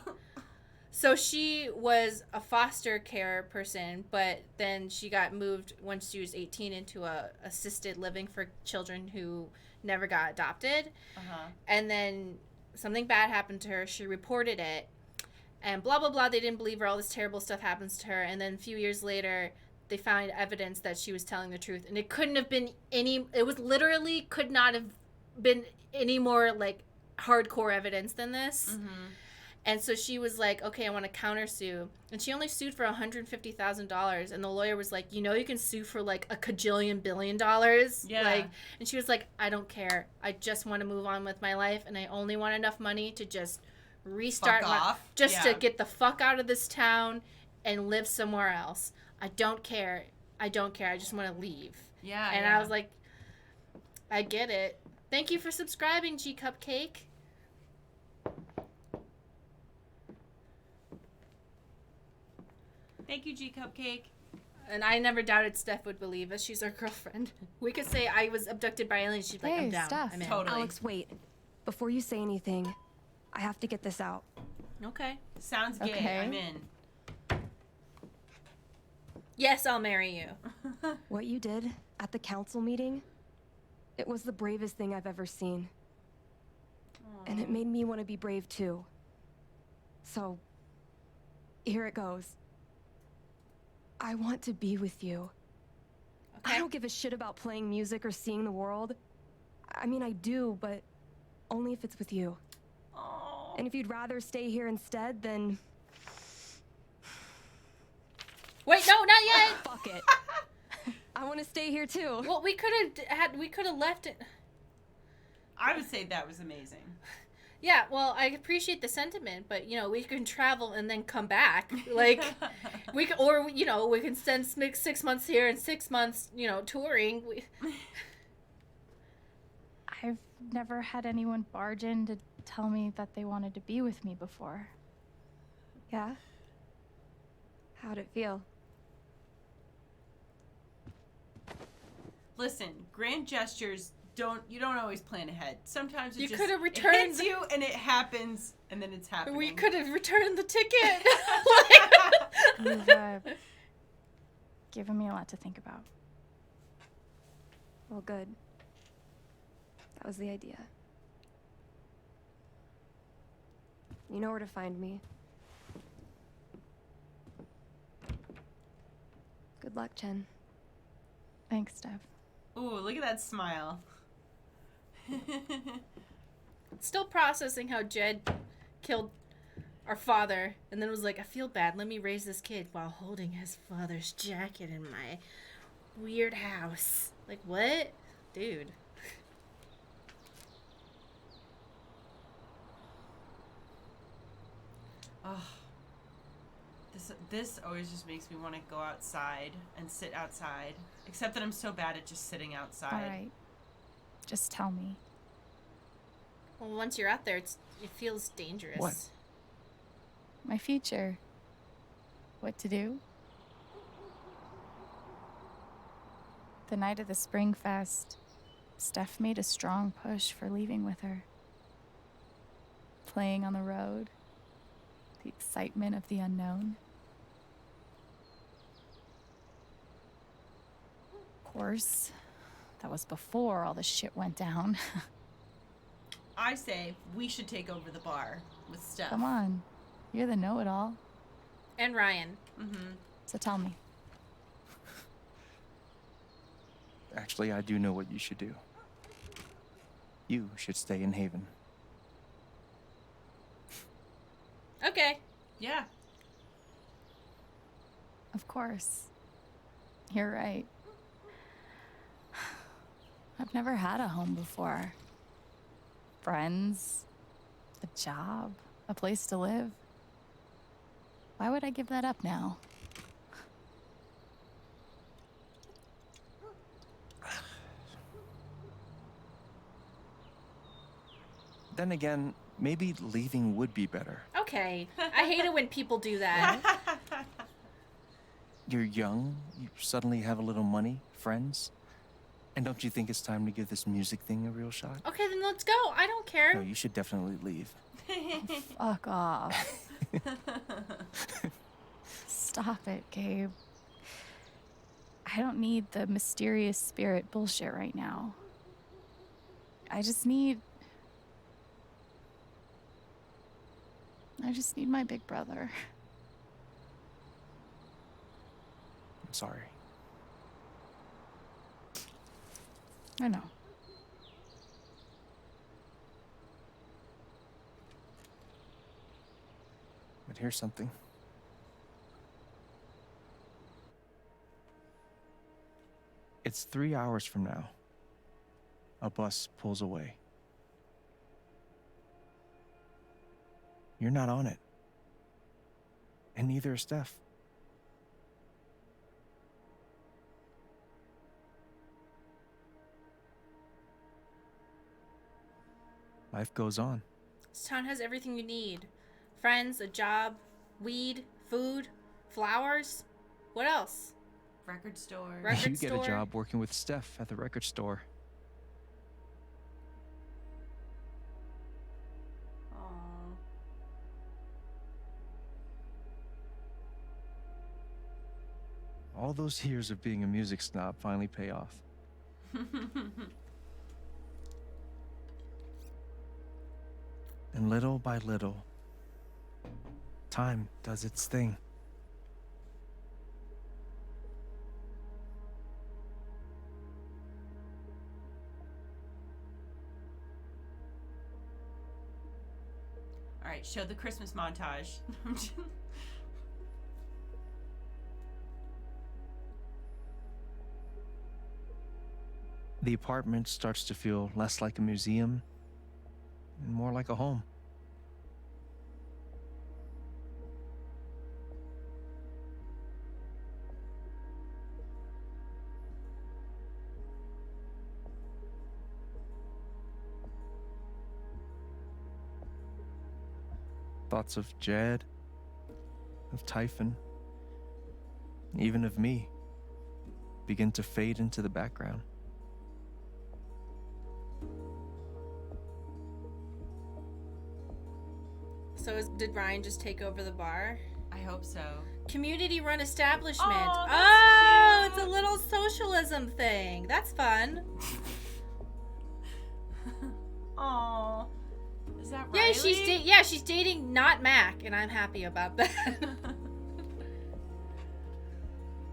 So she was a foster care person, but then she got moved once she was 18 into a assisted living for children who never got adopted. And then something bad happened to her. She reported it, and blah blah blah. They didn't believe her. All this terrible stuff happens to her, and then a few years later, they found evidence that she was telling the truth, and it couldn't have been any. It was literally could not have been any more like hardcore evidence than this. And so she was like, okay, I want to countersue. And she only sued for $150,000. And the lawyer was like, you know, you can sue for like $1 billion. Yeah. Like, and she was like, I don't care. I just want to move on with my life. And I only want enough money to just restart to get the fuck out of this town and live somewhere else. I don't care. I just want to leave. Yeah. And I was like, I get it. Thank you for subscribing, G Cupcake. Thank you, G Cupcake. And I never doubted Steph would believe us. She's our girlfriend. We could say I was abducted by aliens. She'd be like, I'm down. Steph. I'm in. Alex, wait. Before you say anything, I have to get this out. Okay. Sounds gay. Okay. I'm in. Yes, I'll marry you. What you did at the council meeting, it was the bravest thing I've ever seen. And it made me want to be brave too. So, here it goes. I want to be with you. Okay. I don't give a shit about playing music or seeing the world. I mean, I do, but only if it's with you. And if you'd rather stay here instead, then... Wait, no, not yet. Fuck it. I want to stay here too. Well, we could have left it. I would say that was amazing. Yeah, well, I appreciate the sentiment, but you know, we can travel and then come back. Like, we can spend 6 months here and 6 months, touring. I've never had anyone barge in to tell me that they wanted to be with me before. Yeah? How'd it feel? Listen, grand gestures you don't always plan ahead. Sometimes it You just could have it returned hits you and it happens and then it's happening. We could have returned the ticket. You've given me a lot to think about. Well, good. That was the idea. You know where to find me. Good luck, Chen. Thanks, Steph. Ooh, look at that smile. Still processing how Jed killed our father and then was like, I feel bad. Let me raise this kid while holding his father's jacket in my weird house. Like, what? Dude. Oh. This always just makes me want to go outside and sit outside. Except that I'm so bad at just sitting outside. All right. Just tell me. Well, once you're out there, it feels dangerous. What? My future. What to do? The night of the Spring Fest, Steph made a strong push for leaving with her. Playing on the road. The excitement of the unknown. Of course, that was before all the shit went down. I say we should take over the bar with Steph. Come on. You're the know-it-all. And Ryan. Mm-hmm. So tell me. Actually, I do know what you should do. You should stay in Haven. Okay. Yeah. Of course. You're right. I've never had a home before. Friends, a job, a place to live. Why would I give that up now? Then again, maybe leaving would be better. Okay. I hate it when people do that. You're young, you suddenly have a little money, friends. And don't you think it's time to give this music thing a real shot? Okay, then let's go. I don't care. No, you should definitely leave. Fuck off. Stop it, Gabe. I don't need the mysterious spirit bullshit right now. I just need my big brother. I'm sorry. I know. But here's something. It's 3 hours from now. A bus pulls away. You're not on it. And neither is Steph. Life goes on. This town has everything you need. Friends, a job, weed, food, flowers. What else? Record store. You get a job working with Steph at the record store. Aww. All those years of being a music snob finally pay off. And little by little, time does its thing. All right, show the Christmas montage. The apartment starts to feel less like a museum and more like a home. Thoughts of Jed, of Typhon, even of me, begin to fade into the background. So did Ryan just take over the bar? I hope so. Community run establishment. Oh, that's it's a little socialism thing. That's fun. Aw. Is that Yeah, Riley? she's dating not Mac, and I'm happy about that.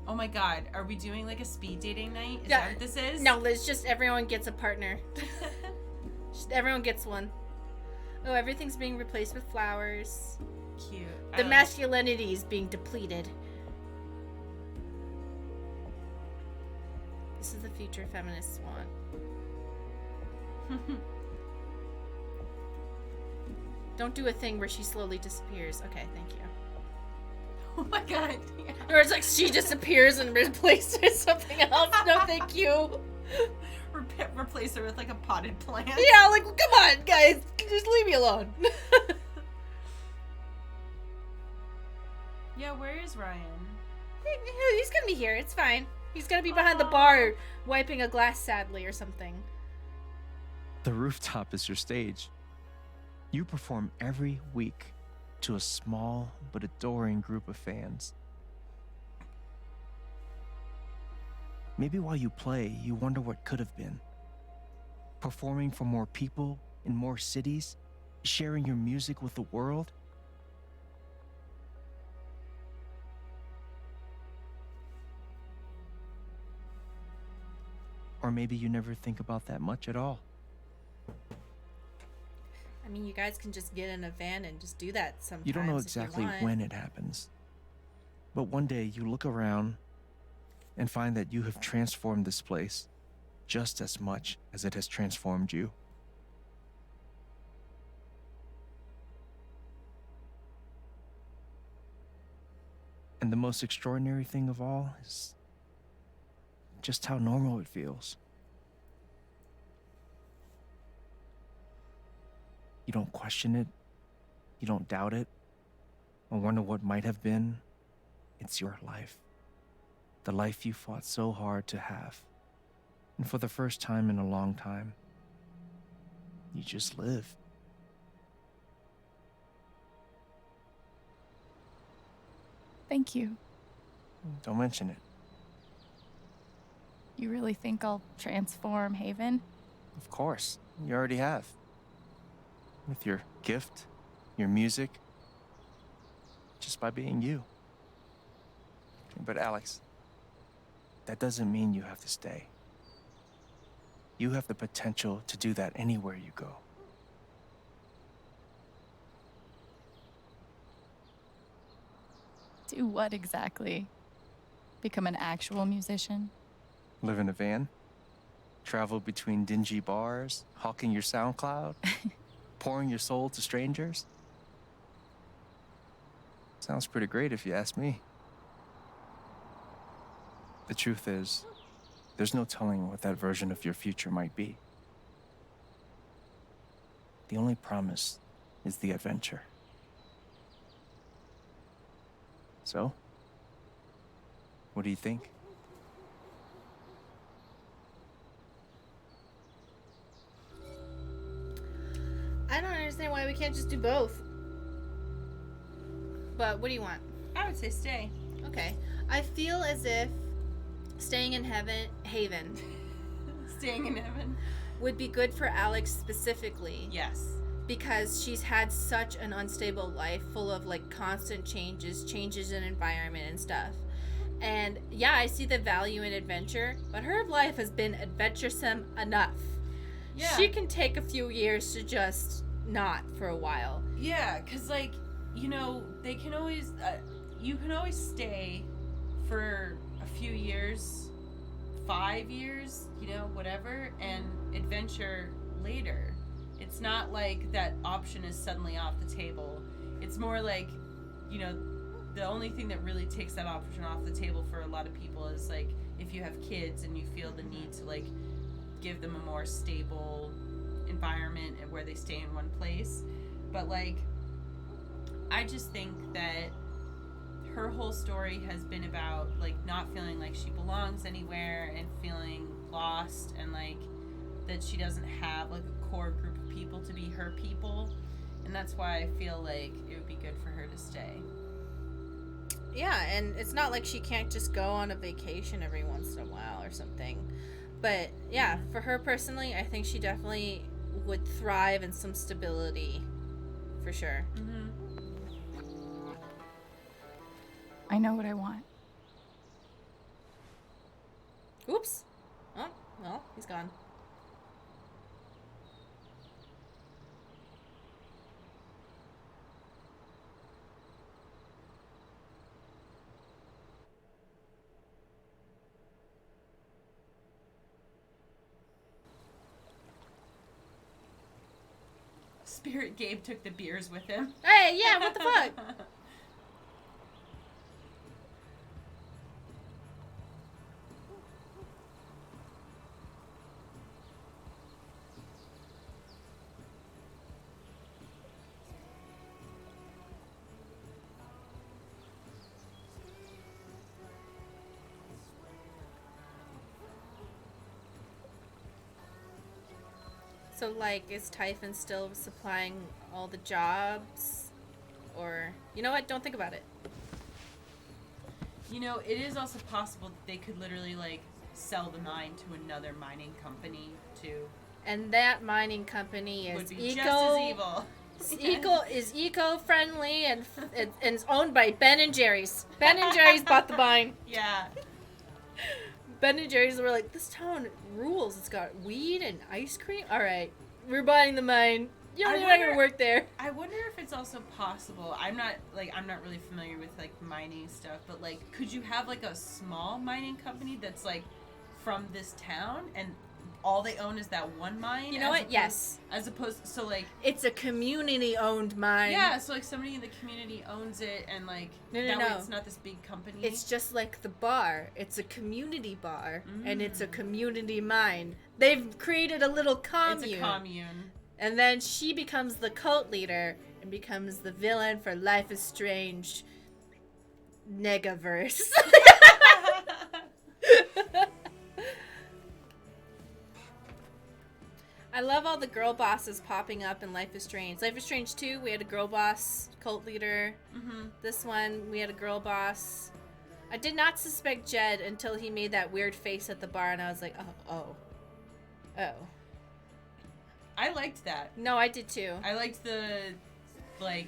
Oh my god, are we doing like a speed dating night? Is that what this is? No, Liz, just everyone gets a partner. Just everyone gets one. Oh, everything's being replaced with flowers. Cute. The masculinity is being depleted. This is the future feminists want. Don't do a thing where she slowly disappears. Okay, thank you. Oh my god. Yeah. Or it's like she disappears and replaced with something else. No, thank you. Replace her with like a potted plant. Yeah, like, come on, guys. Just leave me alone. Yeah, where is Ryan? He's gonna be here. It's fine. He's gonna be behind the bar wiping a glass sadly or something. The rooftop is your stage. You perform every week to a small but adoring group of fans. Maybe while you play, you wonder what could have been. Performing for more people in more cities, sharing your music with the world. Or maybe you never think about that much at all. I mean, you guys can just get in a van and just do that sometimes. You don't know if exactly you want. when it happens. But one day you look around and find that you have transformed this place just as much as it has transformed you. And the most extraordinary thing of all is just how normal it feels. You don't question it, you don't doubt it, or wonder what might have been. It's your life. The life you fought so hard to have. And for the first time in a long time, you just live. Thank you. Don't mention it. You really think I'll transform Haven? Of course. You already have. With your gift, your music, just by being you. But Alex, that doesn't mean you have to stay. You have the potential to do that anywhere you go. Do what exactly? Become an actual musician? Live in a van, travel between dingy bars, hawking your SoundCloud, pouring your soul to strangers. Sounds pretty great if you ask me. The truth is, there's no telling what that version of your future might be. The only promise is the adventure. So, what do you think? I don't understand why we can't just do both. But what do you want? I would say stay. Okay. I feel as if staying in Haven Staying in heaven would be good for Alex specifically. Yes. Because she's had such an unstable life full of like constant changes in environment and stuff. And yeah, I see the value in adventure, but her life has been adventuresome enough. Yeah. She can take a few years to just not for a while. Yeah, because, like, you know, they can always, you can always stay for a few years, 5 years, you know, whatever, and adventure later. It's not like that option is suddenly off the table. It's more like, you know, the only thing that really takes that option off the table for a lot of people is, like, if you have kids and you feel the need to, like, give them a more stable environment where they stay in one place. But, like, I just think that her whole story has been about, like, not feeling like she belongs anywhere and feeling lost, and, like, that she doesn't have, like, a core group of people to be her people. And that's why I feel like it would be good for her to stay. Yeah, and it's not like she can't just go on a vacation every once in a while or something. But yeah, for her personally, I think she definitely would thrive in some stability, for sure. Mm-hmm. I know what I want. Oops. Oh, well, he's gone. Spirit Gabe took the beers with him. Hey, yeah, what the fuck? So, like, is Typhon still supplying all the jobs? Or, you know what? Don't think about it. You know, it is also possible that they could literally, like, sell the mine to another mining company, too. And that mining company is Would be just as evil. Is eco-friendly and it's owned by Ben and Jerry's. Ben and Jerry's bought the mine. Yeah. Ben and Jerry's were like, this town rules. It's got weed and ice cream. All right, we're buying the mine. You're not gonna work there. I wonder if it's also possible. I'm not really familiar with, like, mining stuff, but, like, could you have, like, a small mining company that's, like, from this town and all they own is that one mine? You know what? Yes. As opposed, so, like, it's a community-owned mine. Yeah, so, like, somebody in the community owns it, and, like, no. way it's not this big company. It's just like the bar. It's a community bar, and it's a community mine. They've created a little commune. It's a commune. And then she becomes the cult leader and becomes the villain for Life is Strange Negaverse. I love all the girl bosses popping up in Life is Strange. Life is Strange 2, we had a girl boss, cult leader. This one, we had a girl boss. I did not suspect Jed until he made that weird face at the bar, and I was like, oh. I liked that. No, I did too. I liked the, like,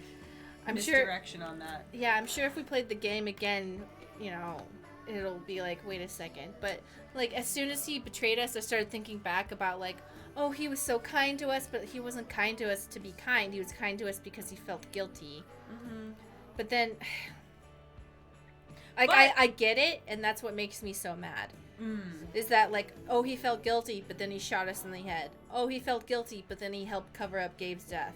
misdirection on that. Yeah, I'm sure if we played the game again, you know, it'll be like, wait a second. But, like, as soon as he betrayed us, I started thinking back about, like, oh, he was so kind to us, but he wasn't kind to us to be kind. He was kind to us because he felt guilty. But then, like, I get it, and that's what makes me so mad. Is that, like, oh, he felt guilty, but then he shot us in the head. Oh, he felt guilty, but then he helped cover up Gabe's death.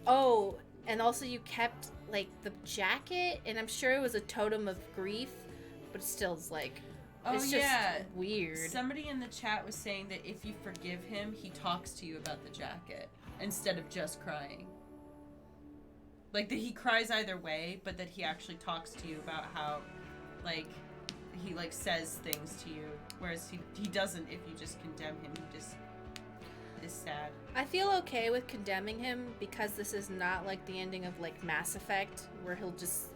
Oh, and also you kept, like, the jacket, and I'm sure it was a totem of grief, but it still is, like, it's just weird. Somebody in the chat was saying that if you forgive him, he talks to you about the jacket instead of just crying. Like, that he cries either way, but that he actually talks to you about how, like, he, like, says things to you, whereas he doesn't if you just condemn him. He just is sad. I feel okay with condemning him because this is not like the ending of, like, Mass Effect, where he'll just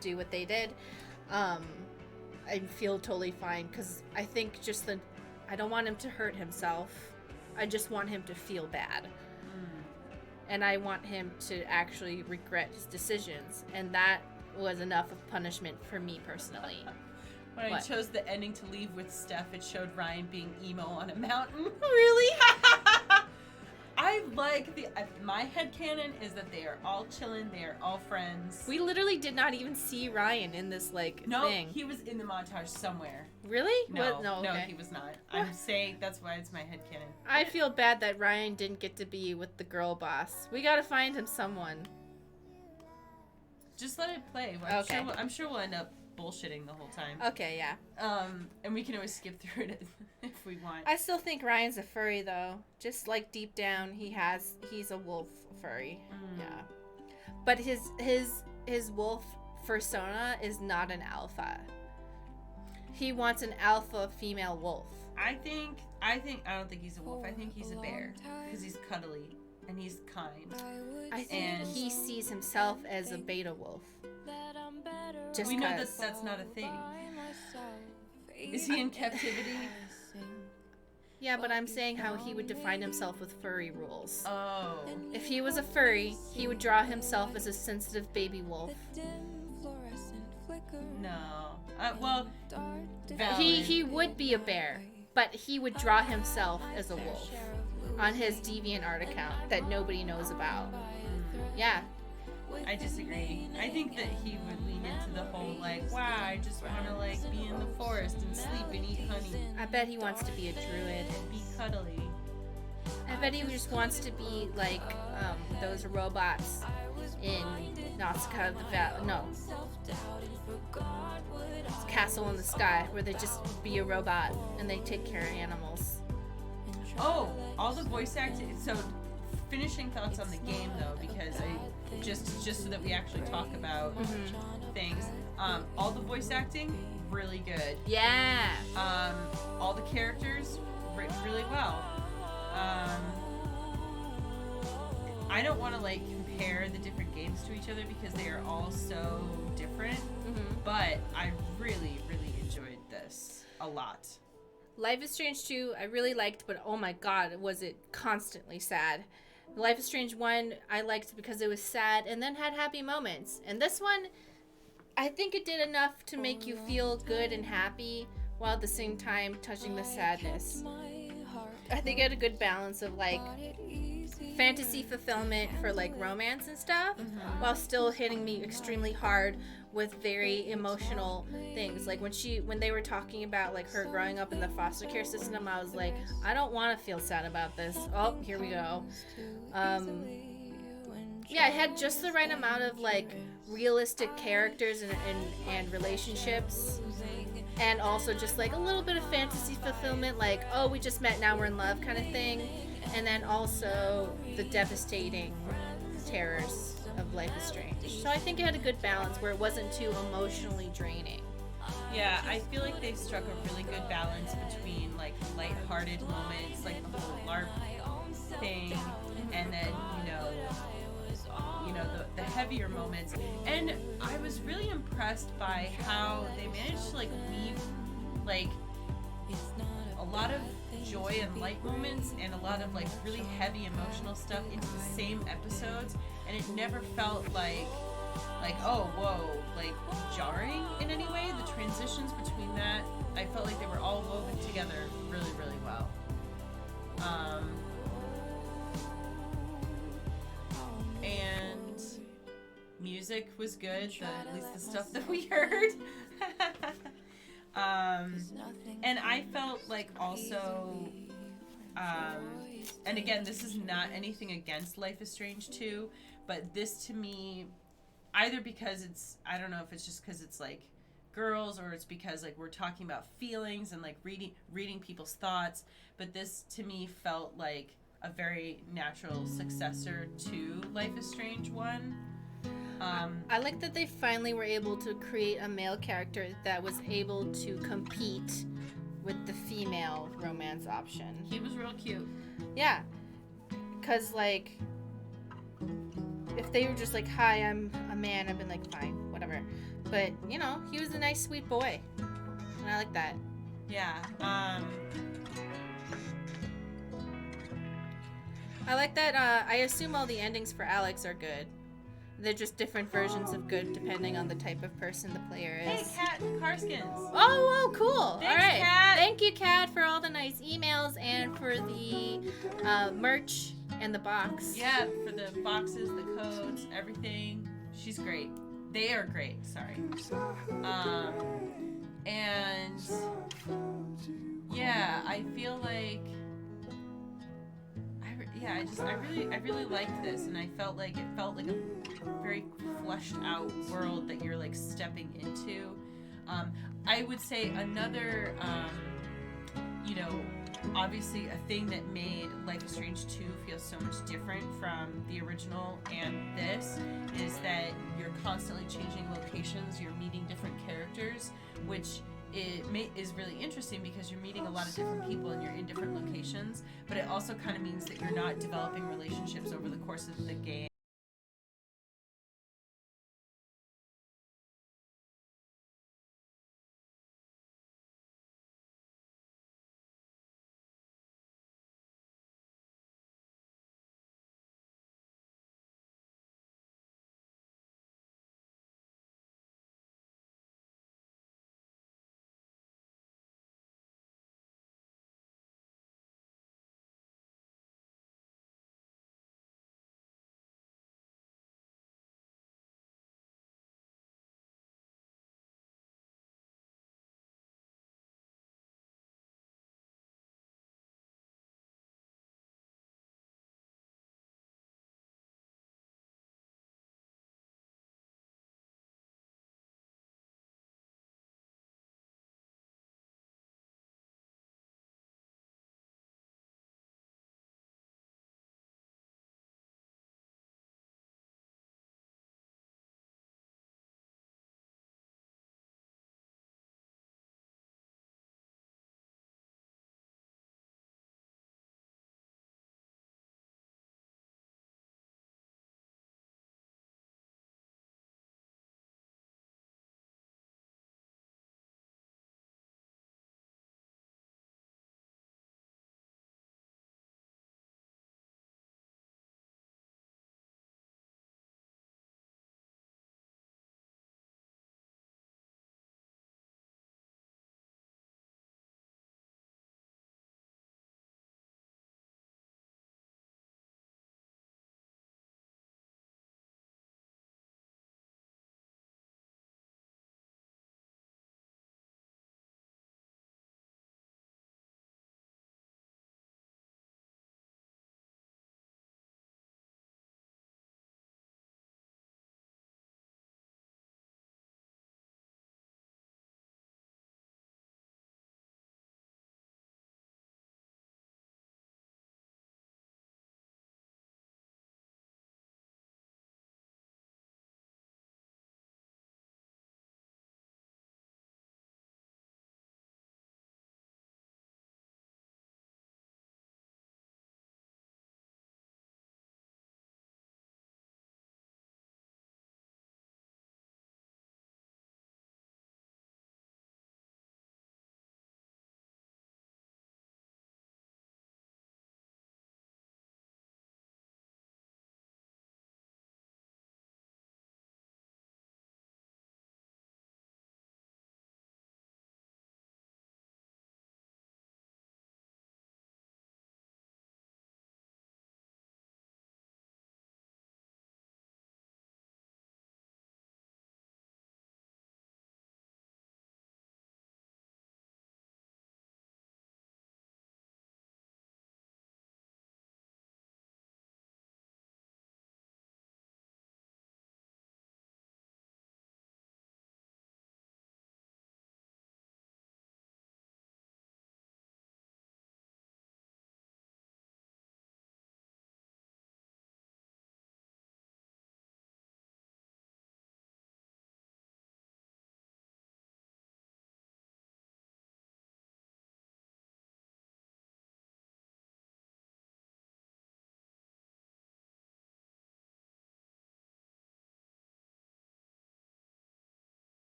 do what they did. I feel totally fine because I think just I don't want him to hurt himself. I just want him to feel bad. And I want him to actually regret his decisions. And that was enough of punishment for me personally. When I chose the ending to leave with Steph, it showed Ryan being emo on a mountain. Really? I like my headcanon is that they are all chilling, they are all friends. We literally did not even see Ryan in this, like, thing. No, he was in the montage somewhere. Really? No, no, okay. he was not. I'm saying that's why it's my headcanon. I feel bad that Ryan didn't get to be with the girl boss. We gotta find him someone. Just let it play. I'm sure we'll end up bullshitting the whole time. Okay, yeah. And we can always skip through it if we want. I still think Ryan's a furry though. Just like deep down, he's a wolf furry. Yeah. But his wolf persona is not an alpha. He wants an alpha female wolf. I don't think he's a wolf. I think he's a bear because he's cuddly and he's kind. I think he sees himself as a beta wolf. Just we know that's not a thing. Is he in captivity? Yeah, but I'm saying how he would define himself with furry rules. Oh. If he was a furry, he would draw himself as a sensitive baby wolf. No. Well, he would be a bear, but he would draw himself as a wolf on his DeviantArt account that nobody knows about. Yeah. I disagree. I think that he would lean into the whole, like, wow, I just want to, like, be in the forest and sleep and eat honey. I bet he wants to be a druid. And be cuddly. I bet he just wants to be, like, those robots in Nausicaa of the Valley. No. It's Castle in the Sky, where they just be a robot and they take care of animals. Oh, all the voice acting. So, finishing thoughts on the game, though, because just so that we actually talk about things. All the voice acting, really good. Yeah. All the characters, really well. I don't want to, like, compare the different games to each other because they are all so different. But I really, really enjoyed this a lot. Life is Strange 2, I really liked, but oh my god, was it constantly sad. Life is Strange 1, I liked because it was sad and then had happy moments. And this one, I think it did enough to make you feel good and happy while at the same time touching the sadness. I think it had a good balance of, like, fantasy fulfillment for, like, romance and stuff, while still hitting me extremely hard with very emotional things. Like when they were talking about, like, her growing up in the foster care system, I was like, I don't want to feel sad about this. Oh, here we go. Yeah, it had just the right amount of, like, realistic characters and relationships, and also just, like, a little bit of fantasy fulfillment, like, oh, we just met, now we're in love kind of thing. And then also the devastating terrors of Life is Strange. So I think it had a good balance where it wasn't too emotionally draining. Yeah, I feel like they struck a really good balance between like lighthearted moments, like the whole LARP thing, and then the heavier moments. And I was really impressed by how they managed to like weave like a lot of joy and light moments and a lot of like really heavy emotional stuff into the same episodes, and it never felt like oh whoa, like jarring in any way. The transitions between that, I felt like they were all woven together really, really well. And music was good, at least the stuff that we heard. And I felt like also, and again, this is not anything against Life is Strange 2, but this to me, either because it's, I don't know if it's just because it's like girls, or it's because like we're talking about feelings and like reading people's thoughts, but this to me felt like a very natural successor to Life is Strange 1. I like that they finally were able to create a male character that was able to compete with the female romance option. He was real cute. Yeah. Because, like, if they were just like, hi, I'm a man, I've been like, fine, whatever. But, you know, he was a nice, sweet boy. And I like that. Yeah. I like that, I assume all the endings for Alex are good. They're just different versions of good depending on the type of person the player is. Hey, Kat Karskins. Oh, cool. Thanks, all right. Kat. Thank you, Kat, for all the nice emails and for the merch and the box. Yeah, for the boxes, the codes, everything. She's great. They are great. Sorry. And yeah, I feel like I really liked this, and I felt like a very fleshed out world that you're like stepping into. I would say another, obviously a thing that made Life is Strange 2 feel so much different from the original and this is that you're constantly changing locations, you're meeting different characters, which is really interesting because you're meeting a lot of different people and you're in different locations, but it also kind of means that you're not developing relationships over the course of the game.